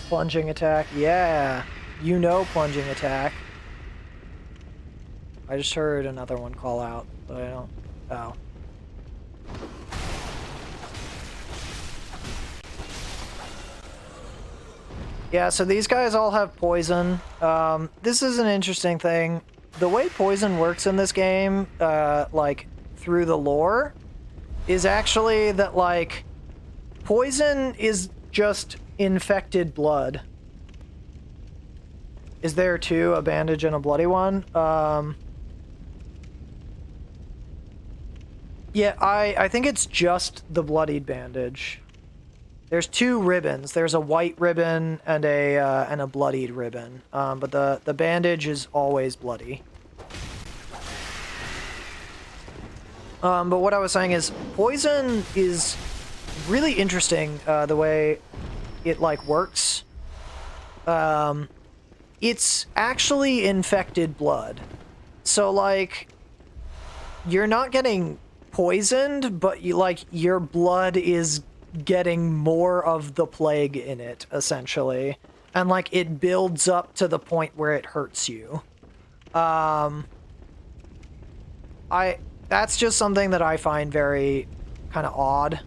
Plunging attack, yeah. You know plunging attack. I just heard another one call out, but I don't... Oh. Yeah, so these guys all have poison. This is an interesting thing. The way poison works in this game, like, through the lore, is actually that, like, poison is just infected blood. Is there two, a bandage and a bloody one? Yeah, I think it's just the bloodied bandage. There's two ribbons. There's a white ribbon and a bloodied ribbon. But the bandage is always bloody. But what I was saying is, poison is really interesting, the way it, like, works. It's actually infected blood. So, like, you're not getting poisoned, but you, like, your blood is getting more of the plague in it, essentially. And, like, it builds up to the point where it hurts you. That's just something that I find very kind of odd.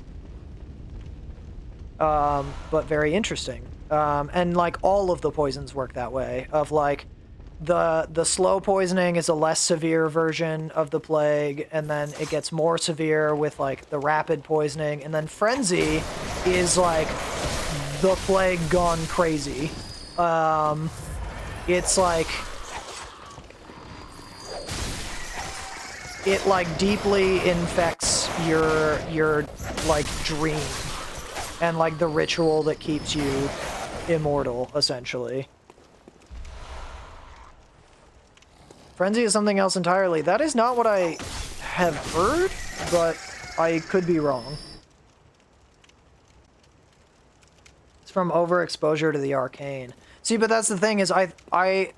But very interesting. And, like, all of the poisons work that way. Of, like, the slow poisoning is a less severe version of the plague, and then it gets more severe with, like, the rapid poisoning, and then frenzy is, like, the plague gone crazy. It's, like... It, like, deeply infects your, like, dream. And, like, the ritual that keeps you immortal, essentially. Frenzy is something else entirely. That is not what I have heard, but I could be wrong. It's from overexposure to the arcane. See, but that's the thing, is I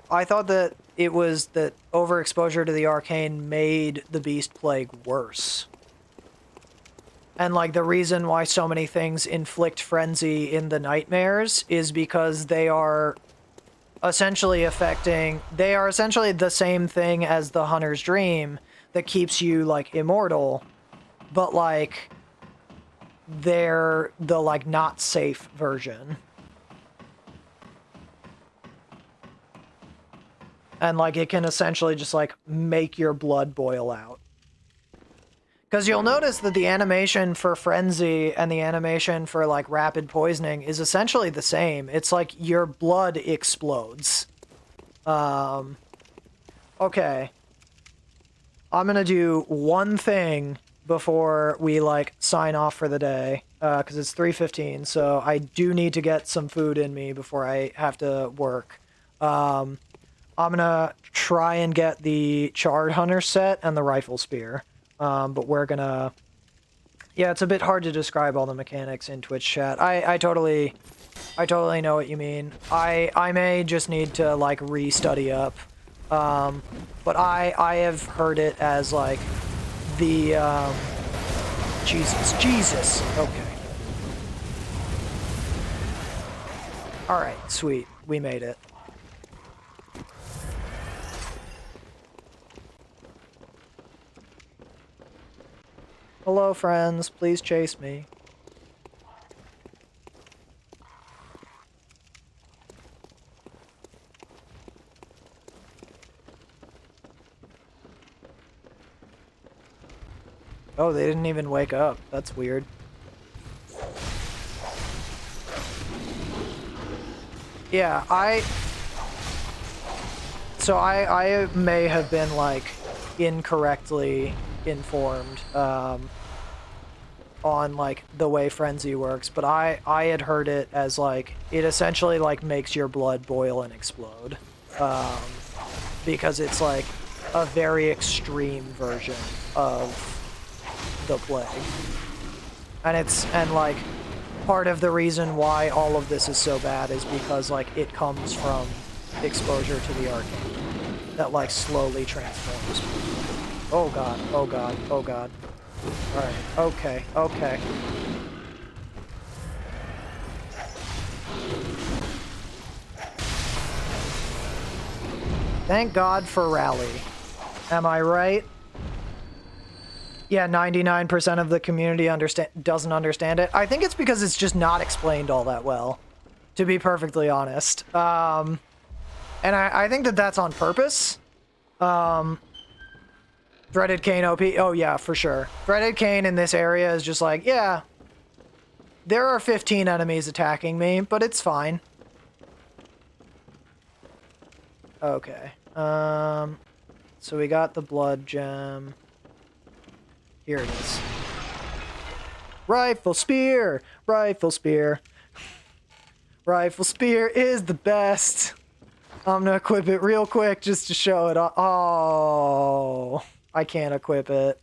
thought that it was that overexposure to the arcane made the beast plague worse. And, like, the reason why so many things inflict frenzy in the nightmares is because they are essentially they are essentially the same thing as the hunter's dream that keeps you, like, immortal, but, like, they're the, like, not safe version. And, like, it can essentially just, like, make your blood boil out. Because you'll notice that the animation for frenzy and the animation for, like, rapid poisoning is essentially the same. It's like your blood explodes. Okay. I'm gonna do one thing before we, like, sign off for the day. Because it's 3:15, so I do need to get some food in me before I have to work. I'm gonna try and get the Charred Hunter set and the Rifle Spear. But we're gonna... Yeah, it's a bit hard to describe all the mechanics in Twitch chat. I totally know what you mean. I may just need to, like, re-study up. But I have heard it as, like, the, Jesus. Okay. Alright, sweet. We made it. Hello, friends. Please chase me. Oh, they didn't even wake up. That's weird. Yeah, I may have been, like, incorrectly informed on, like, the way frenzy works, but I had heard it as, like, it essentially, like, makes your blood boil and explode, because it's, like, a very extreme version of the plague. And like, part of the reason why all of this is so bad is because, like, it comes from exposure to the arcane that, like, slowly transforms people. Oh god, oh god, oh god. Alright, okay, okay. Thank God for Rally. Am I right? Yeah, 99% of the community doesn't understand it. I think it's because it's just not explained all that well. to be perfectly honest. And I think that that's on purpose. Threaded Cane OP. Oh, yeah, for sure. Threaded Cane in this area is just like, yeah, there are 15 enemies attacking me, but it's fine. Okay. So we got the blood gem. Here it is. Rifle spear! Rifle spear. Rifle spear is the best. I'm gonna equip it real quick just to show it. Oh, I can't equip it.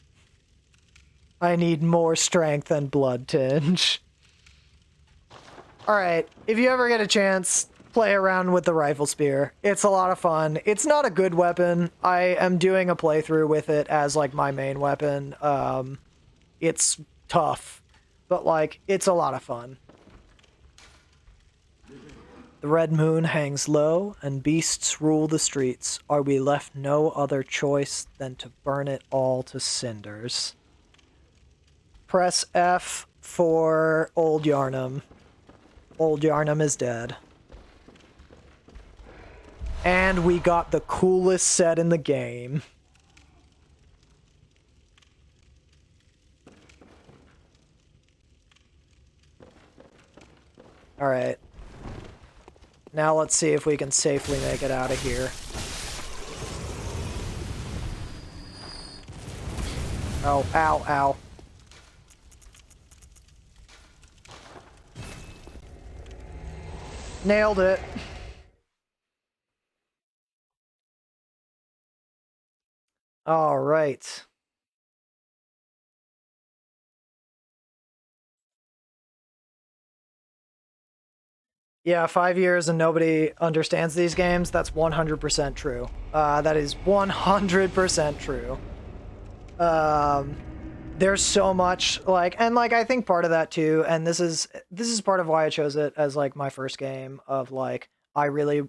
I need more strength and blood tinge. Alright, if you ever get a chance, play around with the rifle spear. It's a lot of fun. It's not a good weapon. I am doing a playthrough with it as like my main weapon. It's tough, but like it's a lot of fun. The red moon hangs low and beasts rule the streets. Are we left no other choice than to burn it all to cinders? Press F for Old Yharnam. Old Yharnam is dead. And we got the coolest set in the game. Alright. Now let's see if we can safely make it out of here. Oh, ow, ow. Nailed it. All right. Yeah, 5 years and nobody understands these games. That's 100% true. That is 100% true. There's so much and I think part of that too, and this is part of why I chose it as like my first game of like I really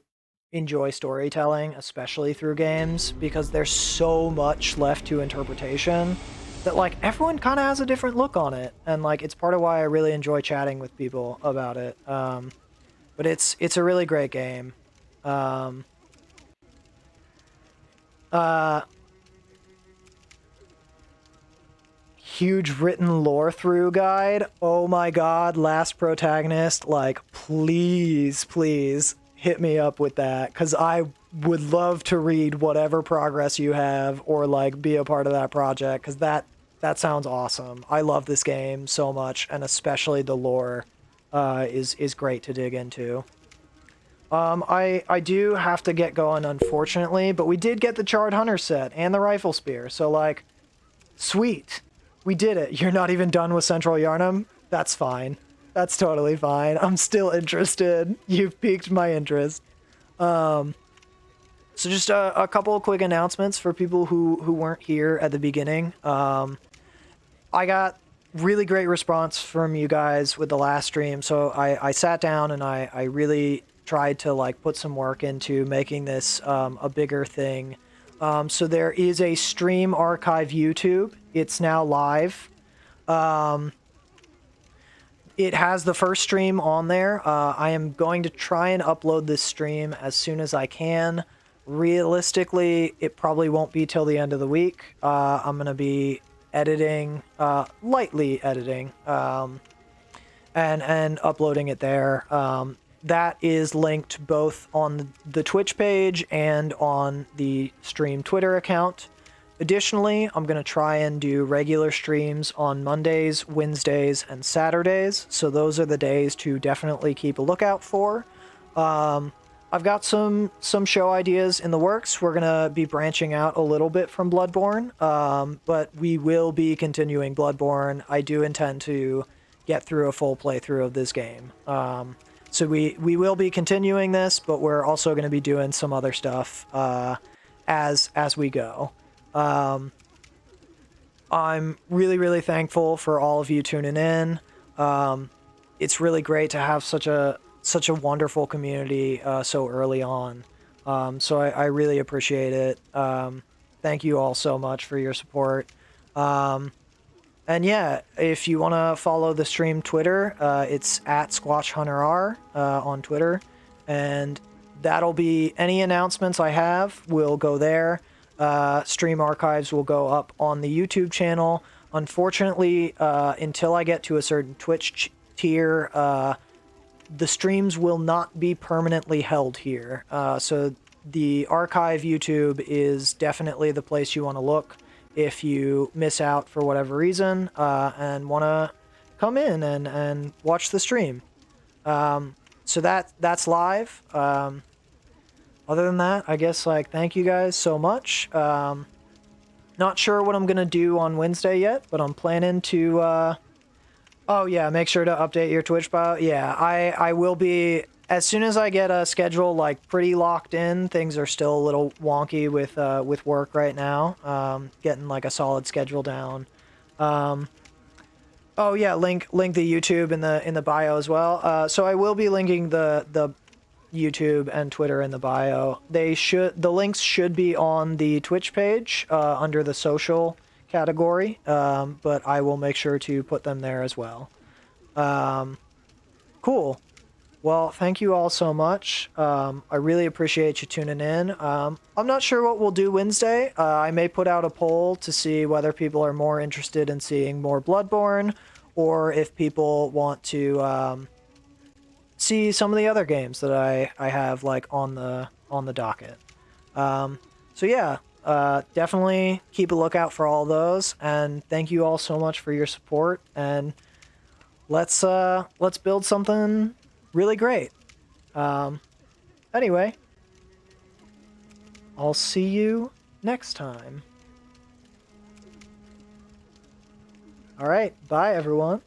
enjoy storytelling, especially through games, because there's so much left to interpretation that like everyone kind of has a different look on it, and like it's part of why I really enjoy chatting with people about it. But it's a really great game. Huge written lore through guide. Oh my god, last protagonist, like please hit me up with that, because I would love to read whatever progress you have or like be a part of that project, because that sounds awesome. I love this game so much, and especially the lore is great to dig into. I do have to get going, unfortunately, but we did get the Charred Hunter set and the rifle spear, so like sweet. We did it. You're not even done with Central Yharnam? That's fine. That's totally fine. I'm still interested. You've piqued my interest. So just a couple of quick announcements for people who weren't here at the beginning. I got really great response from you guys with the last stream, so I sat down and I really tried to like put some work into making this a bigger thing. So there is a stream archive YouTube. It's now live. It has the first stream on there. I am going to try and upload this stream as soon as I can. Realistically, it probably won't be till the end of the week. I'm going to be editing, lightly editing, and uploading it there. That is linked both on the Twitch page and on the stream Twitter account. Additionally, I'm going to try and do regular streams on Mondays, Wednesdays, and Saturdays, so those are the days to definitely keep a lookout for. I've got some show ideas in the works. We're going to be branching out a little bit from Bloodborne, but we will be continuing Bloodborne. I do intend to get through a full playthrough of this game. So we will be continuing this, but we're also going to be doing some other stuff as we go. I'm really thankful for all of you tuning in. It's really great to have such a wonderful community so early on. So I really appreciate it. Thank you all so much for your support. And yeah, if you want to follow the stream Twitter, it's at SquatchHunterR on Twitter. And that'll be any announcements I have will go there. Stream archives will go up on the YouTube channel. Unfortunately, until I get to a certain Twitch tier, the streams will not be permanently held here. So the archive YouTube is definitely the place you want to look if you miss out for whatever reason and want to come in and watch the stream. So that's live. Other than that, I guess, like, thank you guys so much. Not sure what I'm going to do on Wednesday yet, but I'm planning to... Oh yeah, make sure to update your Twitch bio. Yeah, I will be, as soon as I get a schedule like pretty locked in. Things are still a little wonky with work right now. Getting like a solid schedule down. Oh yeah, link the YouTube in the bio as well. So I will be linking the YouTube and Twitter in the bio. The links should be on the Twitch page under the social category, but I will make sure to put them there as well. Cool. Well, thank you all so much. I really appreciate you tuning in. I'm not sure what we'll do Wednesday. I may put out a poll to see whether people are more interested in seeing more Bloodborne, or if people want to see some of the other games that I have like on the docket. So yeah. Definitely keep a lookout for all those, and thank you all so much for your support, and let's build something really great. Anyway, I'll see you next time. All right, bye everyone.